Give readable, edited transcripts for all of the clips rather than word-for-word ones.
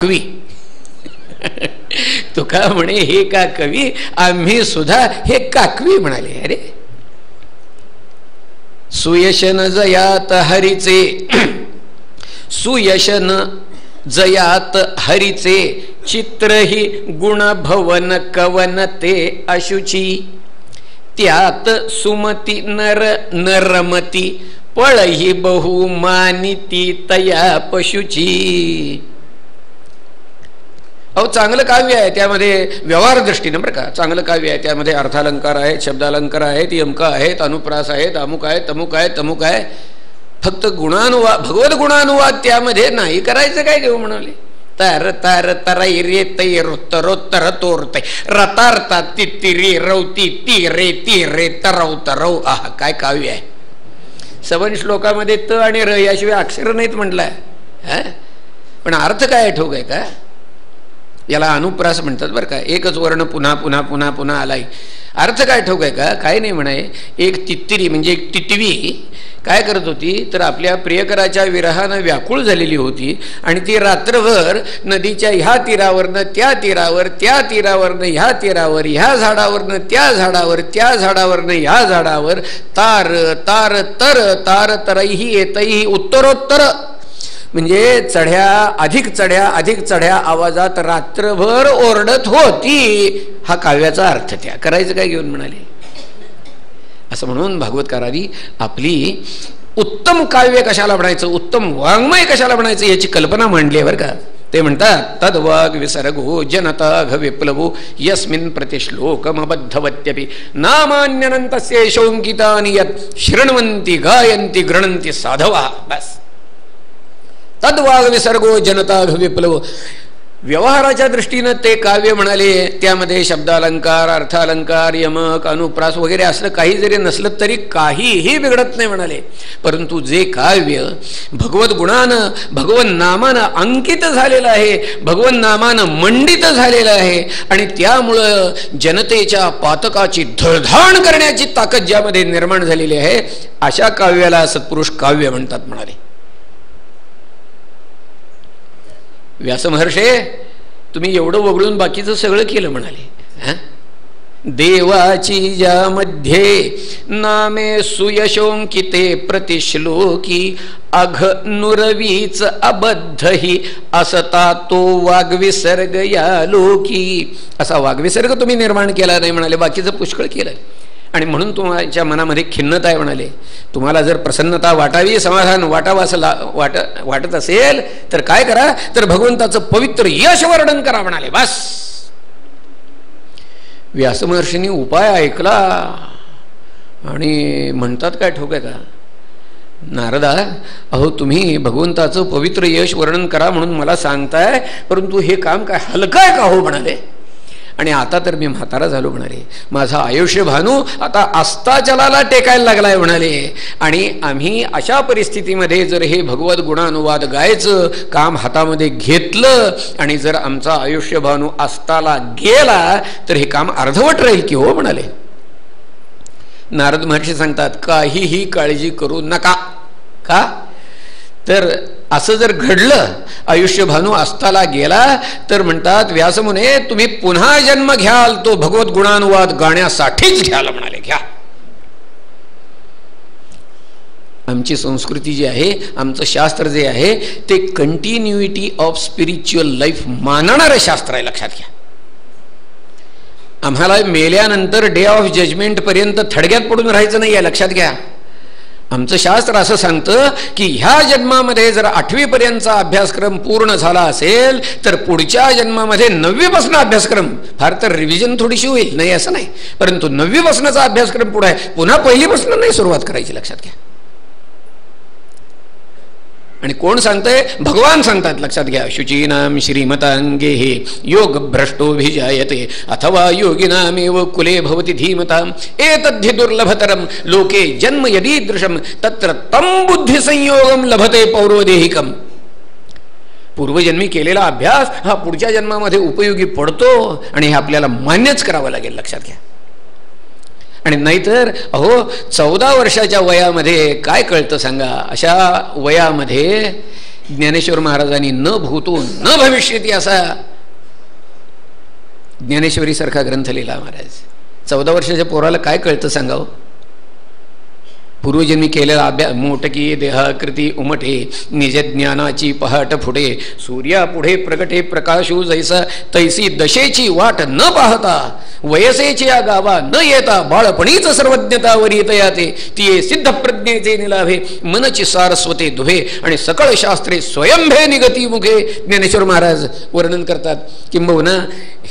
कवी तुका म्हणे हे का कवी, आम्ही सुद्धा हे काकवी म्हणाले. अरे सुयशन जयात हरीचे, सुयशन जयात हरीचे, चित्रही गुणभवन कवन ते अशुची, त्यात सुमती नर नरमती, पळही बहुमानिती तया पशुची. अहो चांगलं काव्य आहे, त्यामध्ये व्यवहार दृष्टीने बरं का चांगलं काव्य आहे, त्यामध्ये अर्थालंकार आहेत, शब्दालंकार आहेत, यमक आहेत, अनुप्रास आहेत, अमुक आहे, तमुक आहे, तमुक आहे. फक्त गुणानुवाद, भगवत गुणानुवाद त्यामध्ये नाही करायचं काय देऊ म्हणाले. तर तर तराई रे तै रोत्तरोत्तर तोरतै रतारता तिरी रवती ती रे तरव तरव. आहा काय काव्य आहे. सवन श्लोकामध्ये त आणि र याशिवाय अक्षर नाहीत म्हटलंय. पण अर्थ काय ठोक आहे का. याला अनुप्रास म्हणतात बरं का. एकच वर्ण पुन्हा पुन्हा पुन्हा पुन्हा आलाय. अर्थ काय ठोक आहे का. काय नाही म्हणाय. एक तित्तिरी म्हणजे एक टिटवी काय करत होती तर आपल्या प्रियकराच्या विरहानं व्याकुळ झालेली होती आणि ती रात्रभर नदीच्या ह्या तीरावरनं त्या तीरावर, त्या तीरावरनं ह्या तीरावर, ह्या झाडावरनं त्या झाडावर, त्या झाडावरनं ह्या झाडावर तार तार तर तार तरही येतही उत्तरोत्तर म्हणजे अधिक चढ्या आवाजात रात्रभर ओरडत होती. हा काव्याचा अर्थ. त्या करायचं काय घेऊन म्हणाले. असं म्हणून भागवतकारांनी आपली उत्तम काव्य कशाला म्हणायचं, उत्तम वाङ्मय कशाला म्हणायचं याची कल्पना मांडली आहे बरं का. ते म्हणतात तद्वाग विसर्गो जनताघ विप्लवो यस्मिन् प्रतिश्लोकमबद्धवत्यपि नामान्यनन्तस्य शोंकितानि यत् शृण्वन्ति गायन्ति गृह्णन्ति साधवा. बस तद्वाग विसर्गो जनताघ विप्लवो. व्यवहाराच्या दृष्टीनं ते काव्य म्हणाले. त्यामध्ये शब्दालंकार, अर्थालंकार, यमक, अनुप्रास वगैरे असलं काही जरी नसलं तरी काहीही बिघडत नाही म्हणाले. परंतु जे काव्य भगवत गुणानं, भगवन नामानं अंकित झालेलं आहे, भगवन नामानं मंडित झालेलं आहे आणि त्यामुळं जनतेच्या पातकाची धडधाण करण्याची ताकद ज्यामध्ये निर्माण झालेली आहे अशा काव्याला सत्पुरुष काव्य म्हणतात म्हणाले. व्यासमहर्षे तुम्ही एवढं वगळून बाकीचं सगळं केलं म्हणाले. देवाची ज्यामध्ये नामे सुयशोंकिते प्रतिश्लोकी अघ नुरवीच अबद्धही असता तो वाग्विसर्ग या लोकी. असा वाग्विसर्ग तुम्ही निर्माण केला नाही म्हणाले, बाकीचं पुष्कळ केलं. आणि म्हणून तुमच्या मनामध्ये खिन्नता आहे म्हणाले. तुम्हाला जर प्रसन्नता वाटावी, समाधान वाटावं असं वाटत असेल तर काय करा तर भगवंताचं पवित्र यश वर्णन करा म्हणाले. बस व्यासमहर्षींनी उपाय ऐकला आणि म्हणतात काय ठोक आहे का. नारदा अहो तुम्ही भगवंताचं पवित्र यश वर्णन करा म्हणून मला सांगताय, परंतु हे काम काय हलकं आहे का हो म्हणाले. आणि आता तर मी म्हातारा झालो म्हणाले. माझा आयुष्य भानू आता अस्ताचलाला टेकायला लागलाय म्हणाले. आणि आम्ही अशा परिस्थितीमध्ये जर हे भगवत गुणानुवाद गायचं काम हातामध्ये घेतलं आणि जर आमचा आयुष्य भानू अस्ताला गेला तर हे काम अर्धवट राहील की हो म्हणाले. नारद महर्षी सांगतात काहीही काळजी करू नका. का तर असं जर घडलं, आयुष्य भानू अस्ताला गेला तर म्हणतात व्यासमुने तुम्ही पुन्हा जन्म घ्याल तो भगवत गुणानुवाद गाण्यासाठीच घ्याल म्हणाले. घ्या. आमची संस्कृती जी आहे, आमचं शास्त्र जे आहे ते कंटिन्युइटी ऑफ स्पिरिच्युअल लाईफ मानणारं शास्त्र आहे. लक्षात घ्या. आम्हाला मेल्यानंतर डे ऑफ जजमेंट पर्यंत थडग्यात पडून राहायचं नाही आहे. लक्षात घ्या. आमचं शास्त्र असं सांगतं की ह्या जन्मामध्ये जर 8वी पर्यंतचा अभ्यासक्रम पूर्ण झाला असेल तर पुढच्या जन्मामध्ये 9वी पासून अभ्यासक्रम, फार तर रिव्हिजन थोडीशी होईल नाही असं नाही, परंतु 9वी पासूनचा अभ्यासक्रम पुढे आहे. पुन्हा पहिलीपासून नाही सुरुवात करायची. लक्षात घ्या. आणि कोण सांगतंय. भगवान सांगतात. लक्षात घ्या. शुचीनाम श्रीमतांगे हे योग भ्रष्टोभिजायते अथवा योगिनामेव कुले भवति धीमताम एतद्धि दुर्लभतरम लोके जन्म यदीदृशम तत्र तम बुद्धी संयोगम लभते पौरोदेहिकम. पूर्वजन्मी केलेला अभ्यास हा पुढच्या जन्मामध्ये उपयोगी पडतो आणि हे आपल्याला मान्यच करावं लागेल. लक्षात घ्या. आणि नाहीतर अहो 14 वर्षाच्या वयामध्ये काय कळतं सांगा. अशा वयामध्ये ज्ञानेश्वर महाराजांनी न भूतो न भविष्यती असा ज्ञानेश्वरी सारखा ग्रंथ लिहिला महाराज. 14 वर्षाच्या पोराला काय कळतं सांगावं. पूर्वजन्मी केलेला अभ्यास मोटकी देहाकृती उमटे निज ज्ञानाची पहाट फुटे सूर्या पुढे प्रगटे प्रकाशू जैसा तैसी दशेची वाट न पाहता वयसेची या गावा न येता बाळपणीच सर्वज्ञता वरीतया ते ती सिद्ध प्रज्ञेचे निलाभे मनची सारस्वते दुभे आणि सकळ शास्त्रे स्वयंभे निगती मुखे. ज्ञानेश्वर महाराज वर्णन करतात. किंबहुना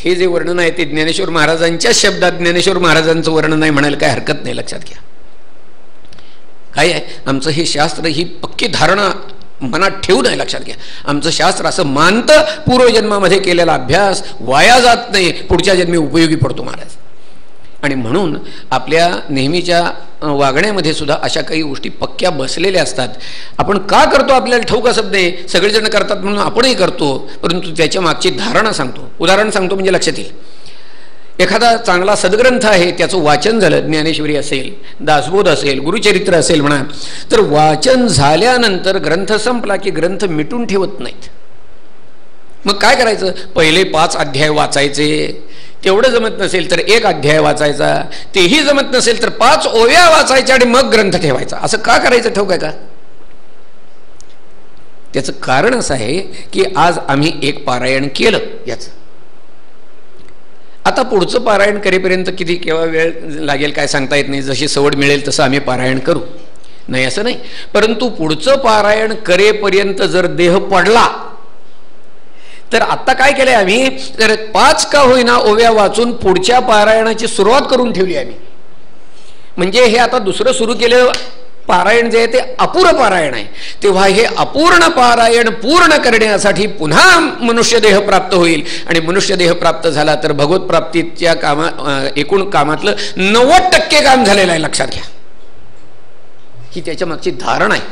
हे जे वर्णन आहे ते ज्ञानेश्वर महाराजांच्या शब्दात ज्ञानेश्वर महाराजांचं वर्णन आहे म्हणायला काय हरकत नाही. लक्षात घ्या काय आहे आमचं हे शास्त्र ही पक्की धारणा मनात ठेवून आहे. लक्षात घ्या आमचं शास्त्र असं मानतं पूर्वजन्मामध्ये केलेला अभ्यास वाया जात नाही, पुढच्या जन्मी उपयोगी पडतो महाराज. आणि म्हणून आपल्या नेहमीच्या वागण्यामध्ये सुद्धा अशा काही गोष्टी पक्क्या बसलेल्या असतात. आपण का करतो आपल्याला ठाऊक असत नाही, सगळेजण करतात म्हणून आपणही करतो, परंतु त्याच्या मागची धारणा सांगतो. उदाहरण सांगतो म्हणजे लक्षात येईल. एखादा चांगला सद्ग्रंथ आहे त्याचं वाचन झालं, ज्ञानेश्वरी असेल, दासबोध असेल, गुरुचरित्र असेल म्हणा, तर वाचन झाल्यानंतर ग्रंथ संपला की ग्रंथ मिटून ठेवत नाहीत. मग काय करायचं, पहिले 5 अध्याय वाचायचे, तेवढं जमत नसेल तर 1 अध्याय वाचायचा, तेही जमत नसेल तर 5 ओव्या वाचायच्या आणि मग ग्रंथ ठेवायचा. असं का करायचं ठाऊक आहे का? त्याचं कारण असं आहे की आज आम्ही 1 पारायण केलं याचं, आता पुढचं पारायण करेपर्यंत किती केव्हा वेळ लागेल काय सांगता येत नाही. जशी सवड मिळेल तसं आम्ही पारायण करू, नाही असं नाही. परंतु पुढचं पारायण करेपर्यंत जर देह पडला तर आत्ता काय केलंय आम्ही, तर 5 का होईना ओव्या वाचून पुढच्या पारायणाची सुरुवात करून ठेवली आम्ही. म्हणजे हे आता दुसरं सुरू केलेलं पारायण जे आहे ते अपूर्ण पारायण आहे. तेव्हा हे अपूर्ण पारायण पूर्ण करण्यासाठी पुन्हा मनुष्यदेह प्राप्त होईल आणि मनुष्यदेह प्राप्त झाला तर भगवत प्राप्तीच्या एकूण कामातलं 90% काम झालेलं आहे. लक्षात घ्या ही त्याच्या मागची धारणा आहे.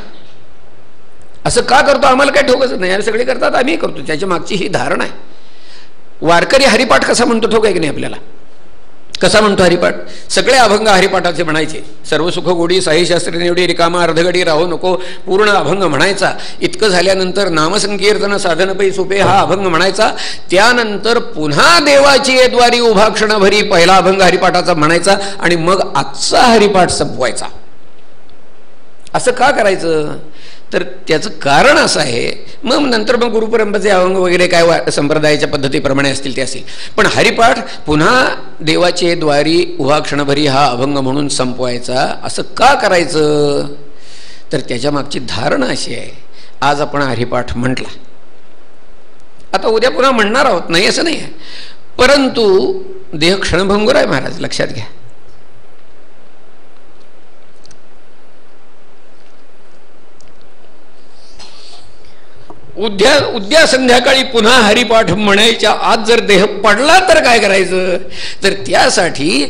असं का करतो आम्हाला काय ठोकच नाही, सगळे करतात आम्ही करतो, त्याच्या मागची ही धारणा आहे. वारकरी हरिपाठ कसा म्हणतो ठोक आहे की नाही आपल्याला, कसा म्हणतो हरिपाठ, सगळे अभंग हरिपाठाचे म्हणायचे. सर्व सुख गोडी साई शास्त्री निवडी रिकामा अर्धगडी राहू नको, पूर्ण अभंग म्हणायचा. इतकं झाल्यानंतर नामसंकीर्तन साधन पै सोपे हा अभंग म्हणायचा. त्यानंतर पुन्हा देवाची द्वारी उभा क्षणभरी पहिला अभंग हरिपाठाचा म्हणायचा आणि मग आजचा हरिपाठ संपवायचा. असं का करायचं, तर त्याचं कारण असं आहे. मग नंतर मग गुरुपरंपरेचे अभंग वगैरे काय संप्रदायाच्या पद्धतीप्रमाणे असतील ते असेल, पण हरिपाठ पुन्हा देवाचे द्वारी उभा क्षणभरी हा अभंग म्हणून संपवायचा. असं का करायचं, तर त्याच्या मागची धारणा अशी आहे. आज आपण हरिपाठ म्हटला, आता उद्या पुन्हा म्हणणार आहोत, नाही असं नाही आहे, परंतु देह क्षणभंगूर आहे महाराज. लक्षात घ्या उद्या संध्याकाळी पुन्हा हरिपाठ म्हणायच्या आज जर देह पडला तर काय करायचं, तर त्यासाठी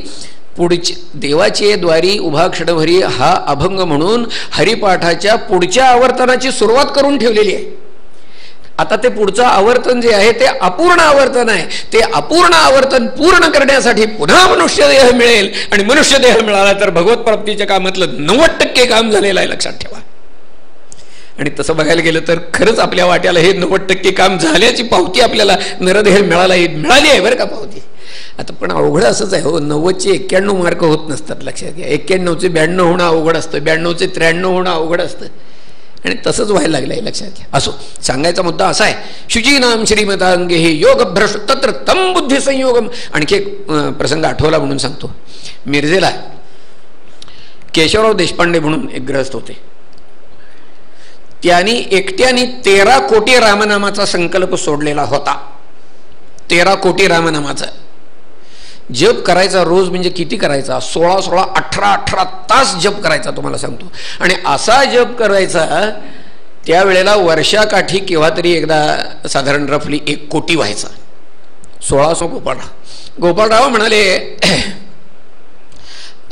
पुढची देवाचे द्वारी उभा क्षणभरी हा अभंग म्हणून हरिपाठाच्या पुढच्या आवर्तनाची सुरुवात करून ठेवलेली आहे. आता ते पुढचं आवर्तन जे आहे ते अपूर्ण आवर्तन आहे. ते अपूर्ण आवर्तन पूर्ण करण्यासाठी पुन्हा मनुष्यदेह मिळेल आणि मनुष्यदेह मिळाला तर भगवत प्राप्तीच्या कामातलं 90% काम झालेलं आहे. लक्षात ठेवा. आणि तसं बघायला गेलं तर खरंच आपल्या वाट्याला हे 90% काम झाल्याची पावती आपल्याला नरदेह मिळाली आहे बरं का पावती. आता पण अवघड असंच आहे हो, 90चे 91 मार्क होत नसतात. लक्षात घ्या, 91चे 92 होणं अवघड असतं, 92चे 93 होणं अवघड असतं आणि तसंच व्हायला लागलं आहे. लक्षात घ्या. असो, सांगायचा मुद्दा असा आहे, शुचीनाम श्रीमतांगे हे योग भ्रष्ट तत्र तम बुद्धी संयोगम. आणखी एक प्रसंग आठवला म्हणून सांगतो. मिरजेला केशवराव देशपांडे म्हणून एक गृहस्थ होते. त्यांनी एकट्याने 13 कोटी रामनामाचा संकल्प सोडलेला होता. 13 कोटी रामनामाचा जप करायचा रोज. म्हणजे किती करायचा, 16 18 तास जप करायचा तुम्हाला सांगतो. आणि असा जप करायचा त्यावेळेला वर्षाकाठी केव्हा तरी एकदा साधारण रफली 1 कोटी व्हायचा. 1600 गोपाळराव म्हणाले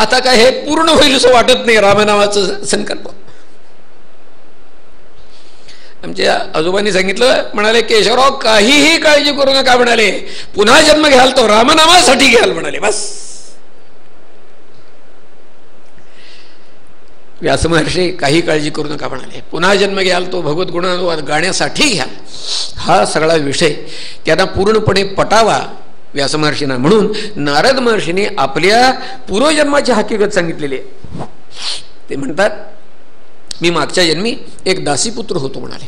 आता काय हे पूर्ण होईल असं वाटत नाही रामनामाचं संकल्प. आमच्या आजोबांनी सांगितलं, म्हणाले केशवराव काहीही काळजी करू नका, म्हणाले पुन्हा जन्म घ्याल तो रामनामासाठी घ्याल म्हणाले. बस व्यासमहर्षी काही काळजी करू नका म्हणाले. पुन्हा जन्म घ्याल तो भगवत गुणानुवाद गाण्यासाठी घ्याल, हा सगळा विषय त्यांना पूर्णपणे पटावा व्यासमहर्षींना. म्हणून नारद महर्षींनी आपल्या पूर्वजन्माची हकीकत सांगितलेली आहे. ते म्हणतात, मी मागच्या जन्मी एक दासीपुत्र होतो म्हणाले.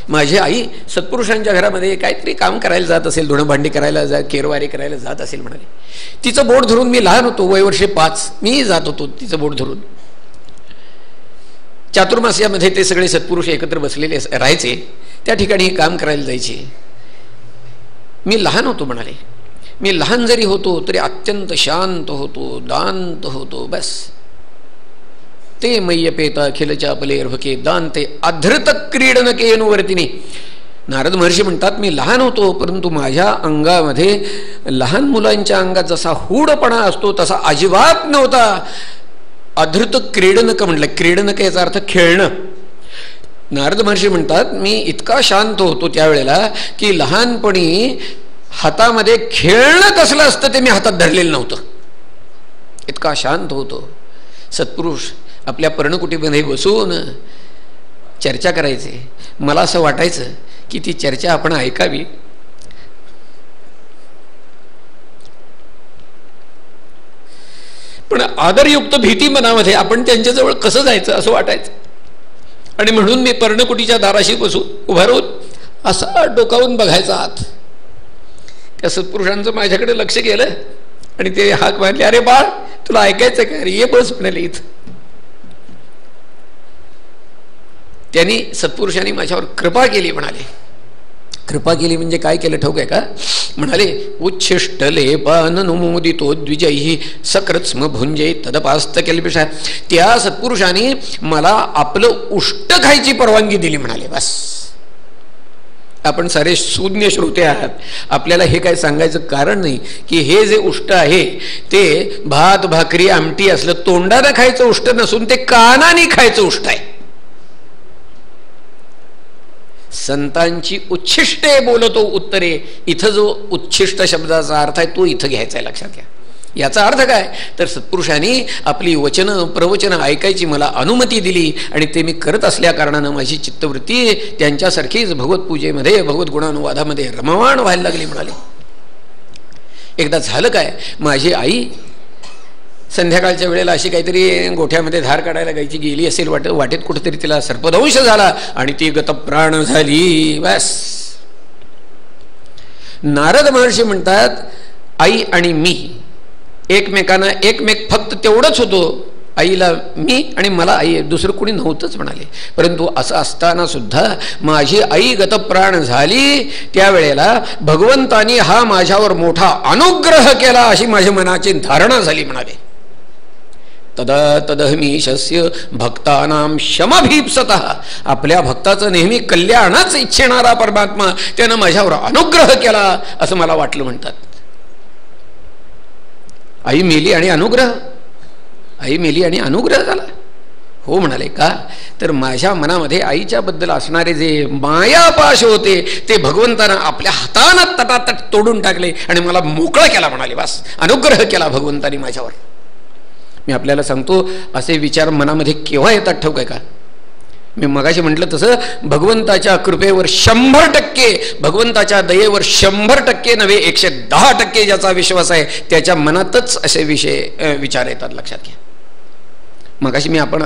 माझी आई सत्पुरुषांच्या घरामध्ये काहीतरी काम करायला जात असेल, धुणं भांडी करायला केरवारी करायला जात असेल म्हणाले. तिचं बोट धरून, मी लहान होतो, वय वर्षे 5, मी जात होतो तिचं बोट धरून. चातुर्मास्यामध्ये ते सगळे सत्पुरुष एकत्र बसलेले राहायचे, त्या ठिकाणी काम करायला जायचे. मी लहान होतो म्हणाले. मी लहान जरी होतो तरी अत्यंत शांत होतो, दांत होतो. बस ते मय्यपेत अखिल चापलेर्भके दांते अधृत क्रीडनकेनुवर्तिनी. नारद महर्षी म्हणतात, मी लहान होतो परंतु माझ्या अंगामध्ये लहान मुलांच्या अंगात जसा हूडपणा असतो तसा अजिबात नव्हता. अधृत क्रीडनक म्हटलं, क्रीडनक याचा अर्थ खेळणं. नारद महर्षी म्हणतात, मी इतका शांत होतो त्यावेळेला की लहानपणी हातामध्ये खेळणं कसलं असतं ते मी हातात धरलेलं नव्हतं, इतका शांत होतो. सत्पुरुष आपल्या पर्णकुटीमध्ये बसून चर्चा करायचे. मला असं वाटायचं की ती चर्चा आपण ऐकावी. पण आदरयुक्त भीती मनामध्ये, आपण त्यांच्याजवळ कसं जायचं असं वाटायचं. आणि म्हणून मी पर्णकुटीच्या दाराशी बसून उभा राहून असा डोकावून बघायचा आत. त्या सत्पुरुषांचं माझ्याकडे लक्ष गेलं आणि ते हाक मारले, अरे बाळ तुला ऐकायचं का, ये बस म्हणाले इथं. त्यांनी सत्पुरुषांनी माझ्यावर कृपा केली म्हणाले. कृपा केली म्हणजे काय केलं ठाऊक आहे का? म्हणाले, उच्छिष्टले पाननुमोदितो द्विजैः सकृत्स्म भुंजे तदपास्त केलपिषा. त्या सत्पुरुषांनी मला आपलं उष्ट खायची परवानगी दिली म्हणाले. बस, आपण सारे शून्य श्रोते आहात, आपल्याला हे काय सांगायचं कारण नाही की हे जे उष्ट आहे ते भात भाकरी आमटी असलं तोंडानं खायचं उष्ट नसून ते कानाने खायचं उष्ट आहे. संतांची उच्छिष्टे बोलतो उत्तरे. इथं जो उच्छिष्ट शब्दाचा अर्थ आहे तो इथं घ्यायचा आहे, लक्षात घ्या. याचा अर्थ काय तर सत्पुरुषांनी आपली वचनं प्रवचनं ऐकायची मला अनुमती दिली आणि ते मी करत असल्या कारणानं माझी चित्तवृत्ती त्यांच्यासारखीच भगवत पूजेमध्ये भगवत गुणानुवादामध्ये रममाण व्हायला लागली म्हणाले. एकदा झालं काय, माझी आई संध्याकाळच्या वेळेला अशी काहीतरी गोठ्यामध्ये धार काढायला गायची गेली असेल, वाटेत कुठेतरी तिला सर्पदंश झाला आणि ती गतप्राण झाली. बस, नारद महर्षी म्हणतात, आई आणि मी एकमेकांना एकमेक फक्त तेवढंच होतो. आईला मी आणि मला आई, दुसरं कोणी नव्हतंच म्हणाले. परंतु असं असताना सुद्धा माझी आई गतप्राण झाली त्यावेळेला भगवंतानी हा माझ्यावर मोठा अनुग्रह केला अशी माझ्या मनाची धारणा झाली म्हणाले. तदा तदहमीशस्य भक्तानां शमभीप्सतः. आपल्या भक्ताचं नेहमी कल्याणच इच्छेणारा परमात्मा त्यानं माझ्यावर अनुग्रह केला असं मला वाटलं म्हणतात. आई मेली आणि अनुग्रह, आई मेली आणि अनुग्रह झाला. हो म्हणाले. का तर माझ्या मनामध्ये आईच्या बद्दल असणारे जे मायापाश होते ते भगवंतानं आपल्या हातानं तटातट तोडून टाकले आणि मला मोकळं केला म्हणाले. बस, अनुग्रह केला भगवंतानी माझ्यावर. मी आपल्याला सांगतो, असे विचार मनामध्ये केव्हा येतात ठाऊक आहे का? मी मगाशी म्हटलं तसं भगवंताच्या कृपेवर 100%, भगवंताच्या दयेवर 100% नव्हे 110% ज्याचा विश्वास आहे त्याच्या मनातच असे विचार येतात, लक्षात घ्या. मगाशी मी आपण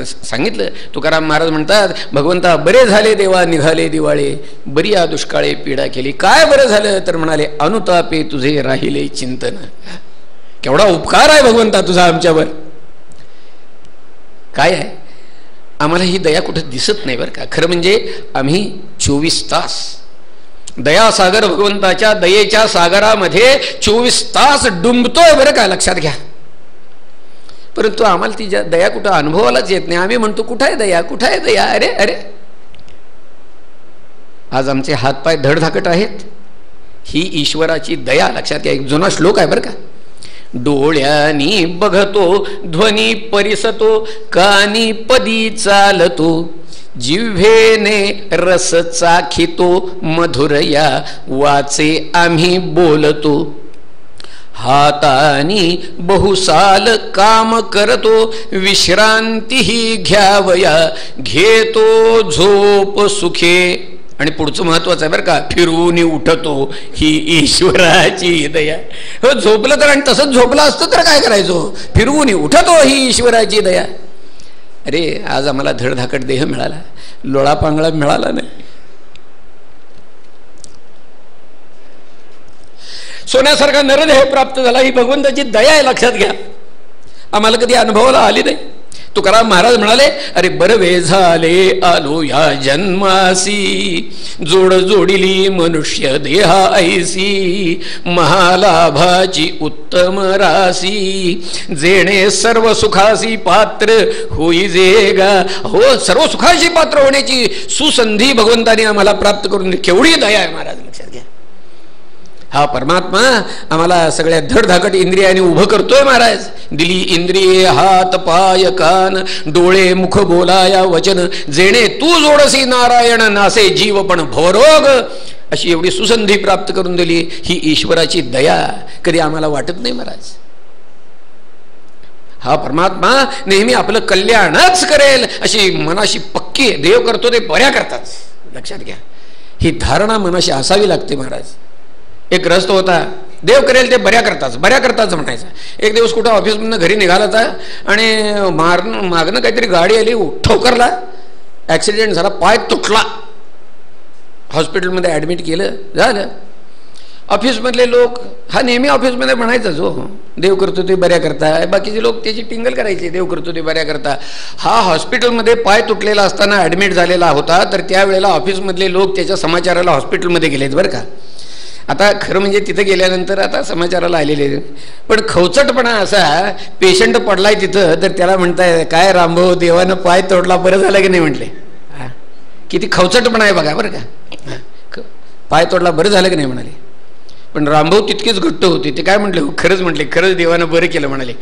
सांगितलं, तुकाराम महाराज म्हणतात, भगवंता बरे झाले देवा निघाले दिवाळे, बरी या दुष्काळे पीडा केली. काय बरं झालं तर म्हणाले, अनुतापे तुझे राहिले चिंतन. केवढा उपकार आहे भगवंता तुझा आमच्यावर. काय आहे, आम्हाला ही दया कुठं दिसत नाही बरं का. खरं म्हणजे आम्ही 24 तास दयासागर भगवंताच्या दयेच्या सागरामध्ये 24 तास डुंबतोय बरं का, लक्षात घ्या. परंतु आम्हाला ती दया कुठं अनुभवालाच येत नाही. आम्ही म्हणतो कुठं आहे दया, कुठं आहे दया. अरे अरे, आज आमचे हातपाय धडधाकट आहेत, ही ईश्वराची दया. लक्षात घ्या. एक जुना श्लोक आहे बरं का. डोळ्यानी बघतो ध्वनी परिसतो, कानी पदी चालतो, जिव्हेने रस चाखितो, मधुर या वाचे आम्ही बोलतो. हातानी बहुसाल काम करतो, विश्रांतीही घ्यावया, घेतो झोप सुखे. आणि पुढचं महत्वाचं आहे बरं का, फिरवून उठतो ही ईश्वराची दया. हो, झोपलं तर, आणि तसंच झोपलं असतं तर काय करायचो, फिरवून उठतो ही ईश्वराची दया. अरे आज आम्हाला धडधाकट देह मिळाला, लोळा पांगळा मिळाला नाही. सोन्यासारखा नरदेह प्राप्त झाला, ही भगवंताची दया आहे, लक्षात घ्या. आम्हाला कधी अनुभवाला आली नाही. तुकाराम महाराज म्हणाले, अरे बरवे झाले आलो या जन्मासी, जोड जोडिली मनुष्य देहा ऐसी, महालाभाची उत्तम रासी, जेणे सर्व सुखासी पात्र होई जेगा. हो, सर्व सुखाशी पात्र होण्याची सुसंधी भगवंताने आम्हाला प्राप्त करून दिली. केवढी दया आहे महाराज, लक्षात घ्या. हा परमात्मा आम्हाला सगळ्या धडधाकट इंद्रियाने उभं करतोय महाराज. दिली इंद्रिये हात पाय कान, डोळे मुख बोलाया वचन, जेणे तू जोडसी नारायण, नासे जीव पण भवरोग. अशी एवढी सुसंधी प्राप्त करून दिली. ही ईश्वराची दया कधी आम्हाला वाटत नाही महाराज. हा परमात्मा नेहमी आपलं कल्याणच करेल अशी मनाशी पक्की. देव करतो ते बऱ्या करताच, लक्षात घ्या. ही धारणा मनाशी असावी लागते महाराज. एक ग्रस्त होता, देव करेल ते बऱ्या करताच म्हणायचा. एक दिवस कुठं ऑफिसमधनं घरी निघाला होता आणि मागणं काहीतरी गाडी आली, ठोकरला, ॲक्सिडेंट झाला, पाय तुटला, हॉस्पिटलमध्ये ॲडमिट केलं, झालं. ऑफिसमधले लोक, हा नेहमी ऑफिसमध्ये म्हणायचा जो देव करतो ते बऱ्या करता, बाकीचे लोक त्याची टिंगल करायचे, देव करतो ते बऱ्या करता. हा हॉस्पिटलमध्ये पाय तुटलेला असताना ॲडमिट झालेला होता, तर त्यावेळेला ऑफिसमधले लोक त्याच्या समाचाराला हॉस्पिटलमध्ये गेलेत बरं का. आता खरं म्हणजे तिथं गेल्यानंतर आता समाचाराला आलेले, पण खवचटपणा असा, पेशंट पडलाय तिथं तर त्याला म्हणताय, काय रामभाऊ देवानं पाय तोडला, बरं झालं की नाही म्हटले. किती खवचटपणा आहे बघा बरं का. पाय तोडला बरं झालं की नाही म्हणाले. पण रामभाऊ तितकेच घट्ट होते. ते काय म्हटले, खरंच म्हटले, खरंच देवानं बरं केलं म्हणाले.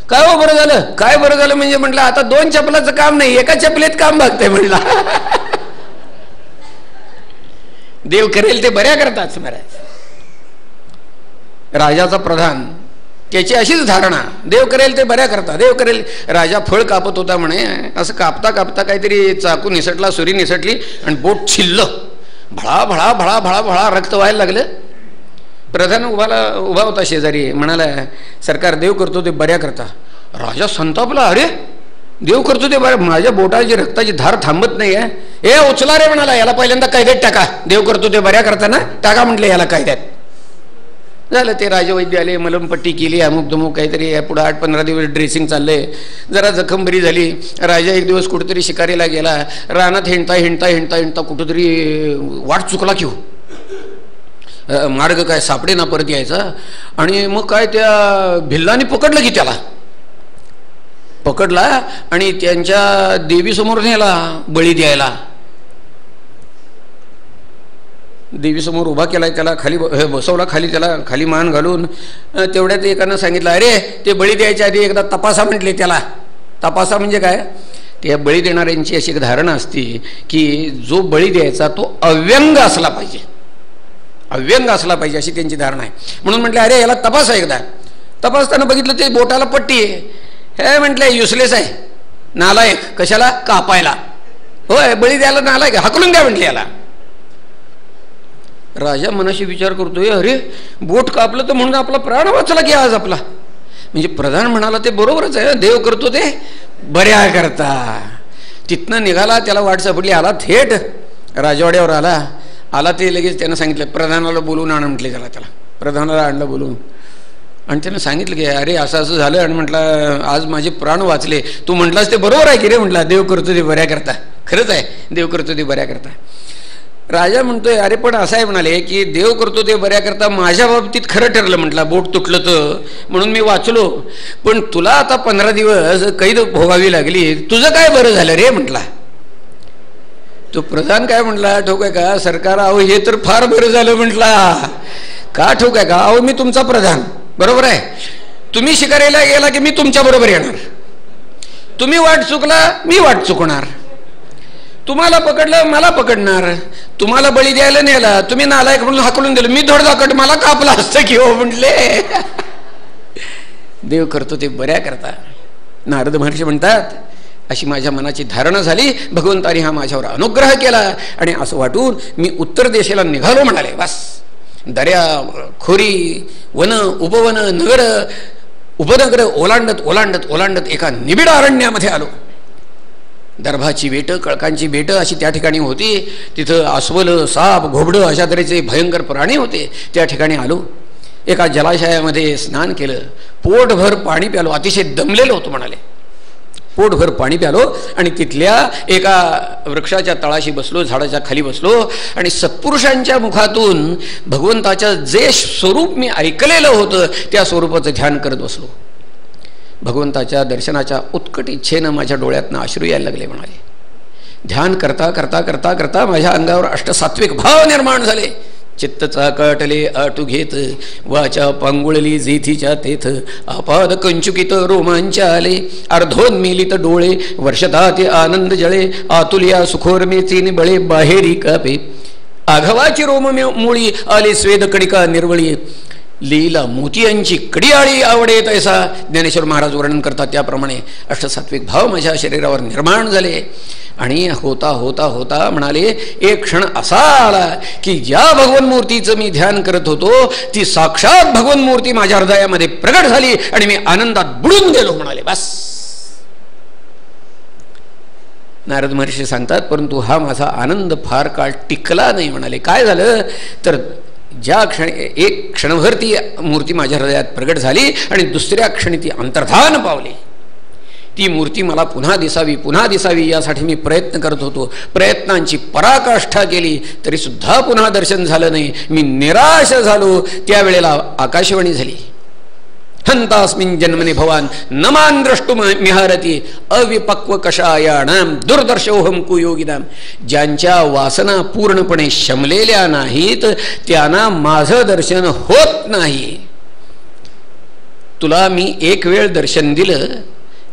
काय हो बरं झालं, काय बरं झालं म्हणजे म्हटलं, आता 2 चपलाचं काम नाही, एका चपलेत काम भागतंय म्हटला. देव करेल ते बऱ्या करतात महाराज. राजाचा प्रधान, त्याची अशीच धारणा, देव करेल ते बऱ्या करता, देव करेल. राजा फळ कापत होता म्हणे, असं कापता कापता काहीतरी चाकू निसटला, सुरी निसटली आणि बोट छिल्लं, भळा भळा भळा भळा भळा रक्त व्हायला लागलं. प्रधान उभा होता शेजारी, म्हणाला, सरकार देव करतो ते बऱ्या करता. राजा संतापला, अरे देव करतो ते बऱ्या, माझ्या बोटाची रक्ताची धार थांबत नाही आहे. हे उचला रे म्हणाला, याला पहिल्यांदा कायद्यात टाका, देव करतो ते बऱ्या करताना टाका म्हटलं याला कायद्यात. झालं, ते राजवैद्य आले, मलमपट्टी केली, अमुक दमुक काहीतरी. पुढं 8-15 दिवस ड्रेसिंग चाललंय, जरा जखम बरी झाली. राजा एक दिवस कुठेतरी शिकारीला गेला, रानात हिंडता हिंडता हिंडता हिंडता कुठेतरी वाट चुकला की हो, मार्ग काय सापडे ना परत यायचा. आणि मग काय त्या भिल्लाने पकडलं की त्याला, पकडला आणि त्यांच्या देवीसमोर नेला बळी द्यायला. देवीसमोर उभा केलाय, त्याला खाली बसवला, खाली त्याला खाली मान घालून. तेवढ्यात एकानं सांगितलं, अरे ते बळी द्यायच्या आधी एकदा तपासा म्हटले त्याला. तपासा म्हणजे काय, त्या बळी देणाऱ्यांची अशी एक धारणा असते की जो बळी द्यायचा तो अव्यंग असला पाहिजे, अव्यंग असला पाहिजे अशी त्यांची धारणा आहे. म्हणून म्हटलं, अरे याला तपासा एकदा. तपासताना बघितलं ते बोटाला पट्टी आहे. हे म्हटलं युसलेस आहे, नालायक, कशाला कापायला, होय बळी द्यायला नालायक, हाकलून द्या म्हटले याला. राजा मनाशी विचार करतोय, अरे बोट कापलं तर म्हणून आपला प्राण वाचला की आज आपला. म्हणजे प्रधान म्हणाला ते बरोबरच आहे, देव करतो ते बऱ्या करता. तिथनं निघाला, त्याला वाट सापडली, आला थेट राजवाड्यावर आला ते लगेच त्यानं सांगितलं, प्रधानाला बोलून आण म्हटले. त्याला प्रधानाला आणलं बोलून, आणि त्यानं सांगितलं की अरे असं असं झालं, आणि म्हटलं आज माझे प्राण वाचले. तू म्हटलास ते बरोबर आहे की रे, म्हटला देव करतो ते बऱ्या करता. खरंच आहे, देव करतो ते बऱ्या करता. राजा म्हणतोय, अरे पण असं आहे म्हणाले की देव करतो ते बऱ्या करता, माझ्या बाबतीत खरं ठरलं म्हटलं, बोट तुटलं तर म्हणून मी वाचलो, पण तुला आता 15 दिवस कैद भोगावी लागली, तुझं काय बरं झालं रे म्हटला. तो प्रधान काय म्हटला, ठोक आहे का सरकार, अहो हे तर फार बरं झालं म्हटला. का ठोक आहे का, अहो मी तुमचा प्रधान, बरोबर आहे, तुम्ही शिकारीला गेला की मी तुमच्या बरोबर येणार, तुम्ही वाट चुकला मी वाट चुकणार, तुम्हाला पकडलं मला पकडणार, तुम्हाला बळी द्यायला नेला, तुम्ही नालायक म्हणून हाकलून दिलं, मी धडधाकट मला कापला असतं की हो म्हटले. देव करतो ते बऱ्या करता. नारद महर्षी म्हणतात अशी माझ्या मनाची धारणा झाली, भगवंताने हा माझ्यावर अनुग्रह केला आणि असं वाटून मी उत्तर दिशेला निघालो म्हणाले. बस दर्या खोरी वन उपवन नगर उपनगर ओलांडत ओलांडत ओलांडत एका निबिड अरण्यामध्ये आलो. दर्भाची बेटं कळकांची बेटं अशी त्या ठिकाणी होती. तिथं अस्वल साप घोबडं अशा तऱ्हेचे भयंकर प्राणी होते. त्या ठिकाणी आलो. एका जलाशयामध्ये स्नान केलं. पोटभर पाणी प्यालो. अतिशय दमलेलो होतो म्हणाले. पोटभर पाणी प्यालो आणि तिथल्या एका वृक्षाच्या तळाशी बसलो, झाडाच्या खाली बसलो आणि सत्पुरुषांच्या मुखातून भगवंताच्या जे स्वरूप मी ऐकलेलं होतं त्या स्वरूपाचं ध्यान करत बसलो. भगवंताच्या दर्शनाच्या उत्कट इच्छेनं माझ्या डोळ्यातनं अश्रू यायला लागले म्हणाले. ध्यान करता करता करता करता माझ्या अंगावर अष्टसात्विक भाव निर्माण झाले. चित्त चाकाटले आटू घेत, वाचा पांगुळली जेथीच्या तेथ, आपाद कंचुकित रोमांच आले, अर्धोन्मिलित डोळे, वर्षता ते आनंद जळे, आतुलिया सुखोर्मेचे बळे, बाहेरी कापे, आघवाची रोम मुळी आले स्वेद कणिका निर्वळी, लीला मोतियांची कडियाळी आवडे तैसा. ज्ञानेश्वर महाराज वर्णन करतात त्याप्रमाणे अष्टसात्विक भाव माझ्या शरीरावर निर्माण झाले. आणि होता होता होता म्हणाले एक क्षण असा आला की ज्या भगवन मूर्तीचं मी ध्यान करत होतो ती साक्षात भगवन मूर्ती माझ्या हृदयामध्ये प्रगट झाली आणि मी आनंदात बुडून गेलो म्हणाले. बस. नारद महर्षी सांगतात परंतु हा माझा आनंद फार काळ टिकला नाही म्हणाले. काय झालं तर ज्या क्षणी एक क्षणभर ती मूर्ती माझ्या हृदयात प्रगट झाली आणि दुसऱ्या क्षणी ती अंतर्धान पावली. ती मूर्ती मला पुन्हा दिसावी यासाठी मी प्रयत्न करत होतो. प्रयत्नांची पराकाष्ठा केली तरी सुद्धा पुन्हा दर्शन झालं नाही. मी निराश झालो. त्यावेळेला आकाशवाणी झाली. हंतास्मिन् जन्मने भवान नमान द्रष्टुम मिहारती अविपक्व कषायाणाम दुर्दर्शोहम कुयोगिनाम. ज्यांच्या वासना पूर्णपणे शमलेल्या नाहीत त्यांना माझं दर्शन होत नाही. तुला मी एक वेळ दर्शन दिलं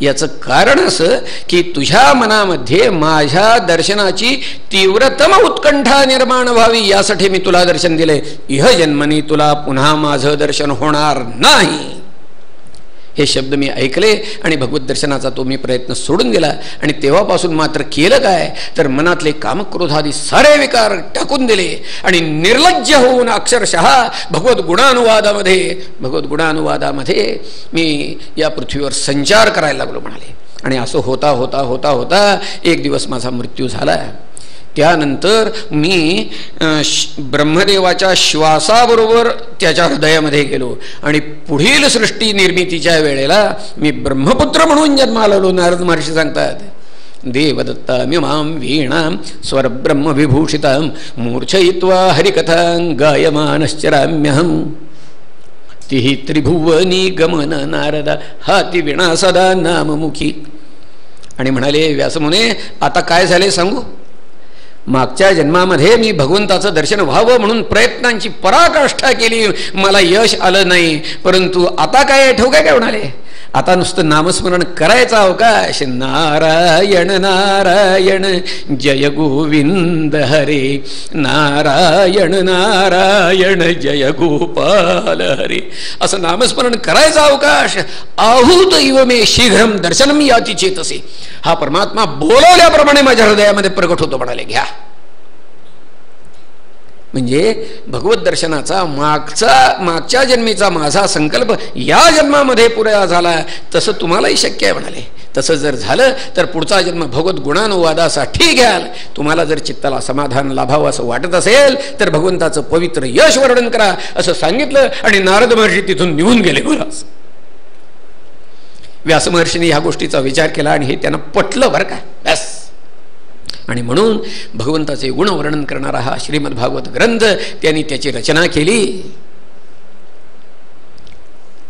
याचं कारण असं की तुझ्या मनामध्ये माझ्या दर्शनाची तीव्रतम उत्कंठा निर्माण व्हावी यासाठी मी तुला दर्शन दिलंय. इह जन्मनी तुला पुन्हा माझं दर्शन होणार नाही. हे शब्द मी ऐकले आणि भगवत दर्शनाचा तो मी प्रयत्न सोडून दिला. आणि तेव्हापासून मात्र केलं काय तर मनातले कामक्रोधादी सारे विकार टाकून दिले आणि निर्लज्ज होऊन अक्षरशः भगवत गुणानुवादामध्ये मी या पृथ्वीवर संचार करायला लागलो म्हणाले. आणि असं होता होता होता होता एक दिवस माझा मृत्यू झाला. त्यानंतर मी ब्रह्मदेवाच्या श्वासाबरोबर त्याच्या हृदयामध्ये गेलो आणि पुढील सृष्टी निर्मितीच्या वेळेला मी ब्रह्मपुत्र म्हणून जन्माला आलो. नारद महर्षी सांगतात देवदत्ता मिमां वीणां स्वरब्रह्म विभूषितां मूर्छयित्वा हरिकथां गायमानश्चराम्यहं. तिहि त्रिभुवनी गमन नारदा हाती वीणा सदा नाममुखी. आणि म्हणाले व्यासमुने आता काय झाले सांगू. मागच्या जन्मामध्ये मी भगवंताचं दर्शन व्हावं म्हणून प्रयत्नांची पराकाष्ठा केली, मला यश आलं नाही. परंतु आता काय ठेवू काय म्हणाले आता नुसतं नामस्मरण करायचं अवकाश. नारायण नारायण जय गोविंद हरे, नारायण नारायण जय गोपाल हरे असं नामस्मरण करायचं अवकाश. आहूत इव मे शीघ्रम दर्शनम याती चेतसे. हा परमात्मा बोलवल्याप्रमाणे माझ्या हृदयामध्ये प्रकट होतो म्हणाले. घ्या म्हणजे भगवत दर्शनाचा मागच्या जन्मीचा माझा संकल्प या जन्मामध्ये पुरा झाला तसं तुम्हालाही शक्य आहे म्हणाले. तसं जर झालं तर पुढचा जन्म भगवत गुणानुवादासाठी घ्याल. तुम्हाला जर चित्ताला समाधान लाभावं असं वाटत असेल तर भगवंताचं पवित्र यश वर्णन करा असं सांगितलं आणि नारद महर्षी तिथून निघून गेले. बरंच व्यास महर्षीने ह्या गोष्टीचा विचार केला आणि हे त्यांना पटलं बरं का. बस. आणि म्हणून भगवंताचे गुण वर्णन करणारा हा श्रीमद भागवत ग्रंथ त्यांनी त्याची रचना केली.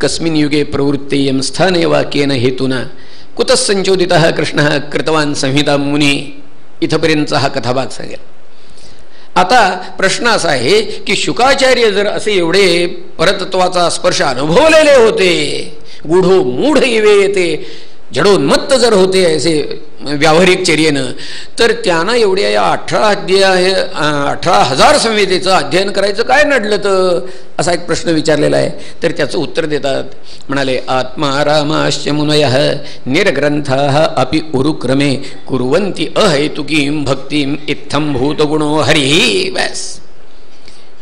कस्मिन् युगे प्रवृत्तेयं स्थाने वाक्येन हेतुना कुतः संचोदितः कृष्णः कृतवान संहिता मुनी. इथपर्यंतचा हा कथाभाग सांगेल. आता प्रश्न असा आहे की शुकाचार्य जर असे एवढे परतत्वाचा स्पर्श अनुभवलेले होते, गूढो मूढ इवे येते जडोन्मत्त जर होते असे व्यावहारिक चर्येनं, तर त्यांना एवढ्या या 18,000 संहितेचं अध्ययन करायचं काय नडलं तर, असा एक प्रश्न विचारलेला आहे. तर त्याचं उत्तर देतात, म्हणाले आत्मा रामाश्च मुनयः निर्ग्रंथाः अपि उरुक्रमे कुर्वन्ति अहेतुकीं भक्तिं इत्थं भूतगुणो हरिः. बस.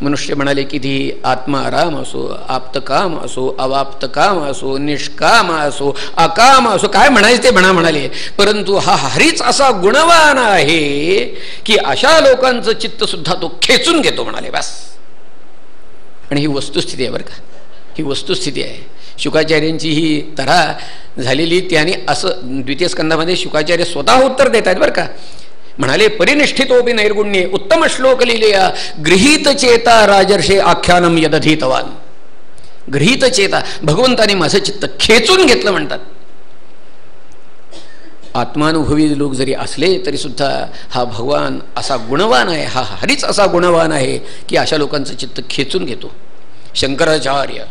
मनुष्य म्हणाले किती आत्मा राम असो, आप्तकाम असो, अवाप्तकाम असो, निष्काम असो, अकाम असो, काय म्हणायचं ते म्हणाले, परंतु हा हरीच असा गुणवान आहे की अशा लोकांचं चित्त सुद्धा तो खेचून घेतो म्हणाले. बस. आणि ही वस्तुस्थिती आहे बरं का, ही वस्तुस्थिती आहे. शुकाचार्यांची ही तऱ्हा झालेली, त्याने असं द्वितीय स्कंदामध्ये शुकाचार्य स्वतः उत्तर देत आहेत बरं का. म्हणाले परिनिष्ठितोपि नैर्गुण्ये उत्तम श्लोक लिहिलेया गृहीत चेता राजर्षे आख्यानम यदधीतवान. गृहीत चेता, भगवंताने माझं चित्त खेचून घेतलं म्हणतात. आत्मानुभवी लोक जरी असले तरी सुद्धा हा भगवान असा गुणवान आहे, हा हरीच असा गुणवान आहे की अशा लोकांचं चित्त खेचून घेतो. शंकराचार्य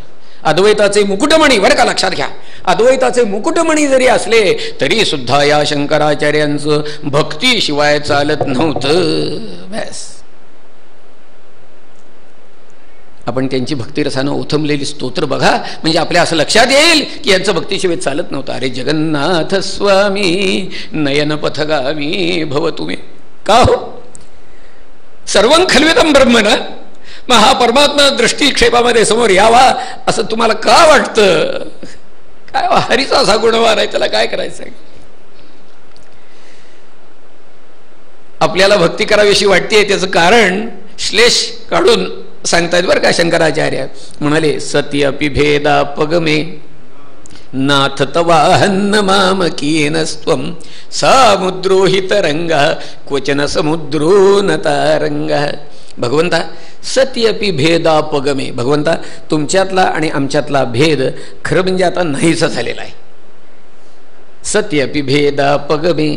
अद्वैताचे मुकुटमणी, बरं का लक्षात घ्या, अद्वैताचे मुकुटमणी जरी असले तरी सुद्धा या शंकराचार्यांचं भक्तीशिवाय चालत नव्हतं. बस. आपण त्यांची भक्तिरसानं ओथंबलेली स्तोत्र बघा, म्हणजे आपल्या असं लक्षात येईल की यांचं भक्तीशिवाय चालत नव्हतं. अरे जगन्नाथ स्वामी नयन पथगामी भव तुम्ही का हो, सर्वं खल्विदं ब्रह्म ना, मग हा परमात्मा दृष्टीक्षेपामध्ये समोर यावा असं तुम्हाला का वाटतं? काय हरीचा असा गुणवान आहे, त्याला काय करायचं आहे? आपल्याला भक्ती करावीशी वाटते त्याचं कारण श्लेष काढून सांगतायत बरं का शंकराचार्य. म्हणाले सत्यपि भेदापगमे नाथ तवाहन्न मामकीनस्त्वं समुद्रो हि तरंगः क्वचन समुद्रो न तरंगः. भगवंता सत्यपि भेदापगमे, भगवंता तुमच्यातला आणि आमच्यातला भेद खरं म्हणजे आता नाहीसा झालेला आहे. सत्यपि भेदापगमे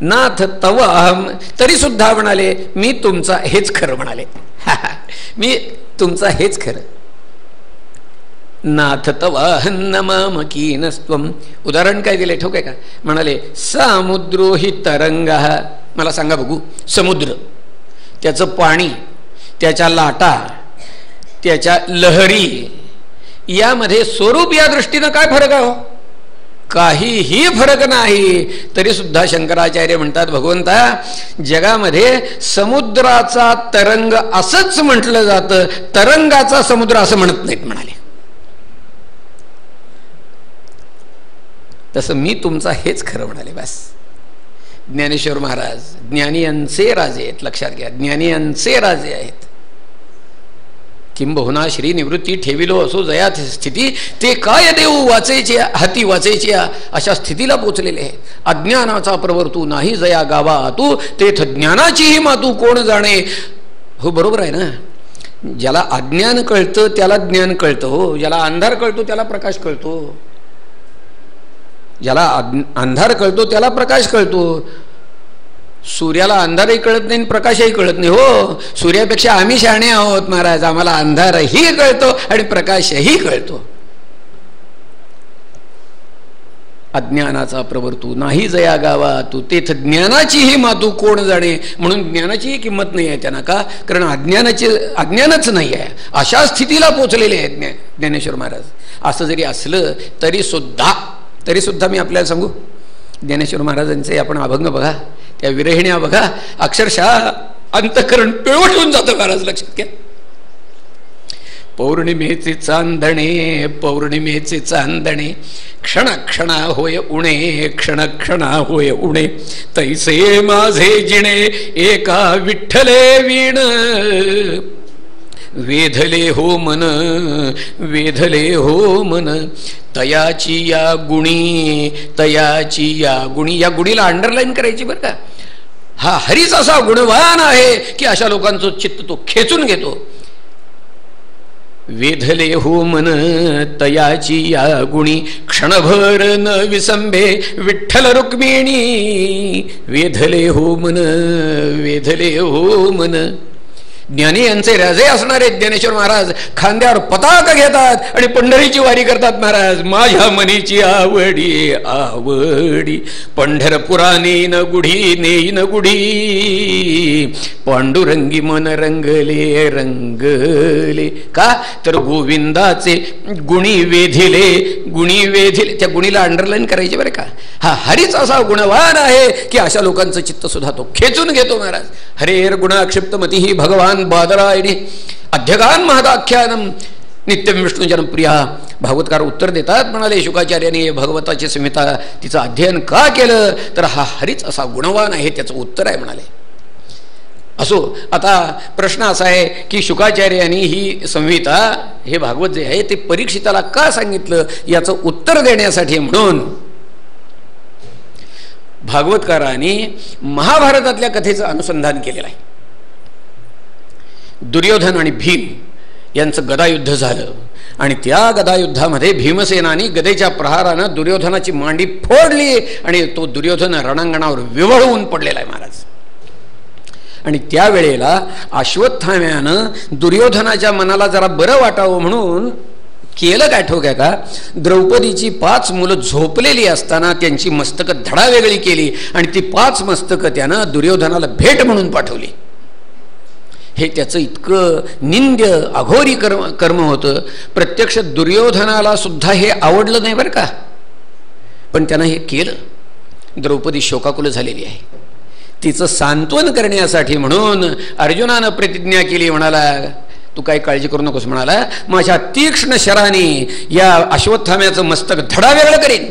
नाथ तव अहम, तरी सुद्धा म्हणाले मी तुमचा हेच खरं म्हणाले. मी तुमचा हेच खरं. नाथ तवाहन्न मामकीनस्त्वं, उदाहरण काय दिले ठोक आहे का? म्हणाले समुद्रो हि तरंगः. मला सांगा बघू, समुद्र, त्याचं पाणी, त्याच्या लाटा, त्याच्या लहरी, यामध्ये स्वरूप या दृष्टीनं काय फरक आहे? काहीही फरक नाही. तरी सुद्धा शंकराचार्य म्हणतात भगवंता जगामध्ये समुद्राचा तरंग असंच म्हटलं जातं, तरंगाचा समुद्र असं म्हणत नाहीत म्हणाले. तसं मी तुमचा हेच खरं म्हणाले. बस. ज्ञानेश्वर महाराज ज्ञानियांचे राजे आहेत, लक्षात घ्या, ज्ञानियांचे राजे आहेत. किंबहुना श्री निवृत्ती ठेविलो असो जयात स्थिती, ते काय देऊ वाचेची हाती वाचेची, अशा स्थितीला पोचलेले आहे. अज्ञानाचा प्रवर्तू नाही जया गावा तू, तेथ ज्ञानाचीही मातू कोण जाणे. हो बरोबर आहे ना. ज्याला अज्ञान कळतं त्याला ज्ञान कळतं. हो, ज्याला अंधार कळतो त्याला प्रकाश कळतो. ज्याला अंधार कळतो त्याला प्रकाश कळतो. सूर्याला अंधारही कळत नाही, प्रकाशही कळत नाही. हो, सूर्यापेक्षा आम्ही शहाणे आहोत महाराज, आम्हाला अंधारही कळतो आणि प्रकाशही कळतो. अज्ञानाचा प्रवर्तू नाही जया गावा तू, तेथ ज्ञानाचीही मातू कोण जाणे. म्हणून ज्ञानाचीही किंमत नाही आहे त्यांना. का? कारण अज्ञानच नाही आहे. अशा स्थितीला पोचलेले आहेत ज्ञानेश्वर महाराज. असं जरी असलं तरी सुद्धा मी आपल्याला सांगू, ज्ञानेश्वर महाराजांचे आपण अभंग बघा, त्या विरहिण्या बघा, अक्षरशः अंतःकरण पिळवट होऊन जातं महाराज. लक्षात घ्या. पौर्णिमेचे चांदणे, पौर्णिमेचे चांदणे, क्षण क्षणा होय उणे, क्षण क्षणा होय उणे, तैसे माझे जिणे एका विठ्ठले वीण, वेधले हो मन, वेधले हो मन, तयाची या गुणी, तयाची या गुणी. या गुणीला अंडरलाईन करायची बरं का. हा हरीच असा गुणवान आहे की अशा लोकांचं चित्त तो खेचून घेतो. वेधले हो मन तयाची या गुणी, क्षणभर न विसंबे विठ्ठल रुक्मिणी, वेधले हो मन, वेधले हो मन. ज्ञानी यांचे राजे असणारे ज्ञानेश्वर महाराज खांद्यावर पताक घेतात आणि पंढरीची वारी करतात. महाराज माझ्या मनीची आवडी आवडी पंढरपुरा नेईन गुढी नेईन गुढी पांडुरंगी मन रंगले रंगले. का तर गोविंदाचे गुणी वेधिले त्या गुणीला अंडरलाईन करायचे बरं का. हा हरीच असा गुणवान आहे की अशा लोकांचं चित्त सुद्धा तो खेचून घेतो. महाराज हरेर गुणाक्षिप्तमती ही भगवान बादरायणी अध्यगान महदाख्यानम नित्यम विष्णुजन प्रिया. भागवतकार उत्तर देतात, म्हणाले शुकाचार्यांनी भगवताची संहिता तिचं अध्ययन का केलं तर हा हरीच असा गुणवान आहे, त्याचं उत्तर आहे म्हणाले. असो, आता प्रश्न असा आहे की शुकाचार्यांनी ही संहिता हे भागवत जे आहे ते परीक्षिताला का सांगितलं याचं उत्तर देण्यासाठी म्हणून भागवतकारांनी महाभारतातल्या कथेचं अनुसंधान केलेलं आहे. दुर्योधन आणि भीम यांचं गदायुद्ध झालं आणि त्या गदायुद्धामध्ये भीमसेनाने गदेच्या प्रहारानं दुर्योधनाची मांडी फोडली आणि तो दुर्योधन रणांगणावर विव्हळून पडलेला आहे महाराज. आणि त्यावेळेला अश्वत्थाम्यानं दुर्योधनाच्या मनाला जरा बरं वाटावं म्हणून केलं काय ठोक आहे का, द्रौपदीची 5 मुलं झोपलेली असताना त्यांची मस्तकं धडा वेगळी केली आणि ती 5 मस्तकं त्यानं दुर्योधनाला भेट म्हणून पाठवली. हे त्याचं इतकं निंद्य अघोरी कर्म होतं. प्रत्यक्ष दुर्योधनाला सुद्धा हे आवडलं नाही बरं का, पण त्यानं हे केलं. द्रौपदी शोकाकुल झालेली आहे. तिचं सांत्वन करण्यासाठी म्हणून अर्जुनानं प्रतिज्ञा केली, म्हणाला तू काही काळजी करू नकोस, म्हणाला माझ्या तीक्ष्ण शराने या अश्वत्थाम्याचं मस्तक धडा वेगळं करेन,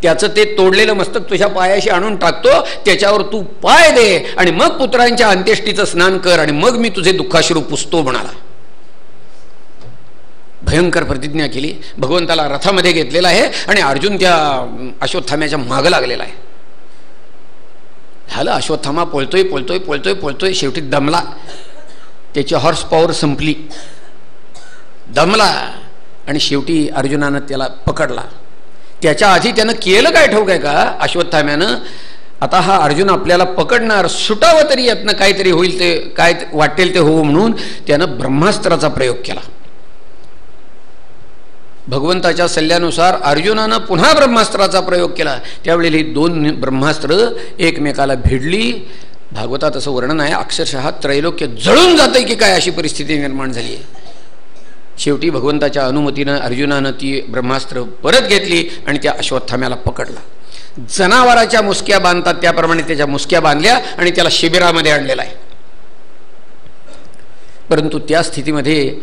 त्याचं ते तोडलेलं मस्तक तुझ्या पायाशी आणून टाकतो, त्याच्यावर तू पाय दे आणि मग पुत्रांच्या अंत्येष्टीचं स्नान कर आणि मग मी तुझे दुःखाश्रू पुसतो म्हणाला. भयंकर प्रतिज्ञा केली. भगवंताला रथामध्ये घेतलेला आहे आणि अर्जुन त्या अश्वत्थाम्याच्या मागं लागलेला आहे. झालं, अश्वत्थामा पळतोय पळतोय पळतोय पळतोय, शेवटी दमला, त्याची हॉर्स पॉवर संपली, दमला आणि शेवटी अर्जुनानं त्याला पकडला. त्याच्या आधी त्यानं केलं काय ठाऊक आहे का अश्वत्थाम्यानं, आता हा अर्जुन आपल्याला पकडणार, सुटावं तरी यातनं काहीतरी होईल, ते काय वाटेल ते हो म्हणून त्यानं ब्रह्मास्त्राचा प्रयोग केला. भगवंताच्या सल्ल्यानुसार अर्जुनानं पुन्हा ब्रह्मास्त्राचा प्रयोग केला. त्यावेळी 2 ब्रह्मास्त्र एकमेकाला भिडली. भागवतात असं वर्णन आहे, अक्षरशः त्रैलोक्य जळून जातंय की काय अशी परिस्थिती निर्माण झाली आहे. शेवटी भगवंताच्या अनुमतीनं अर्जुनानं ती ब्रह्मास्त्र परत घेतली आणि त्या अश्वत्थाम्याला पकडला. जनावराच्या मुसक्या बांधतात त्याप्रमाणे त्याच्या मुसक्या बांधल्या आणि त्याला शिबिरामध्ये आणलेला आहे. परंतु त्या स्थितीमध्ये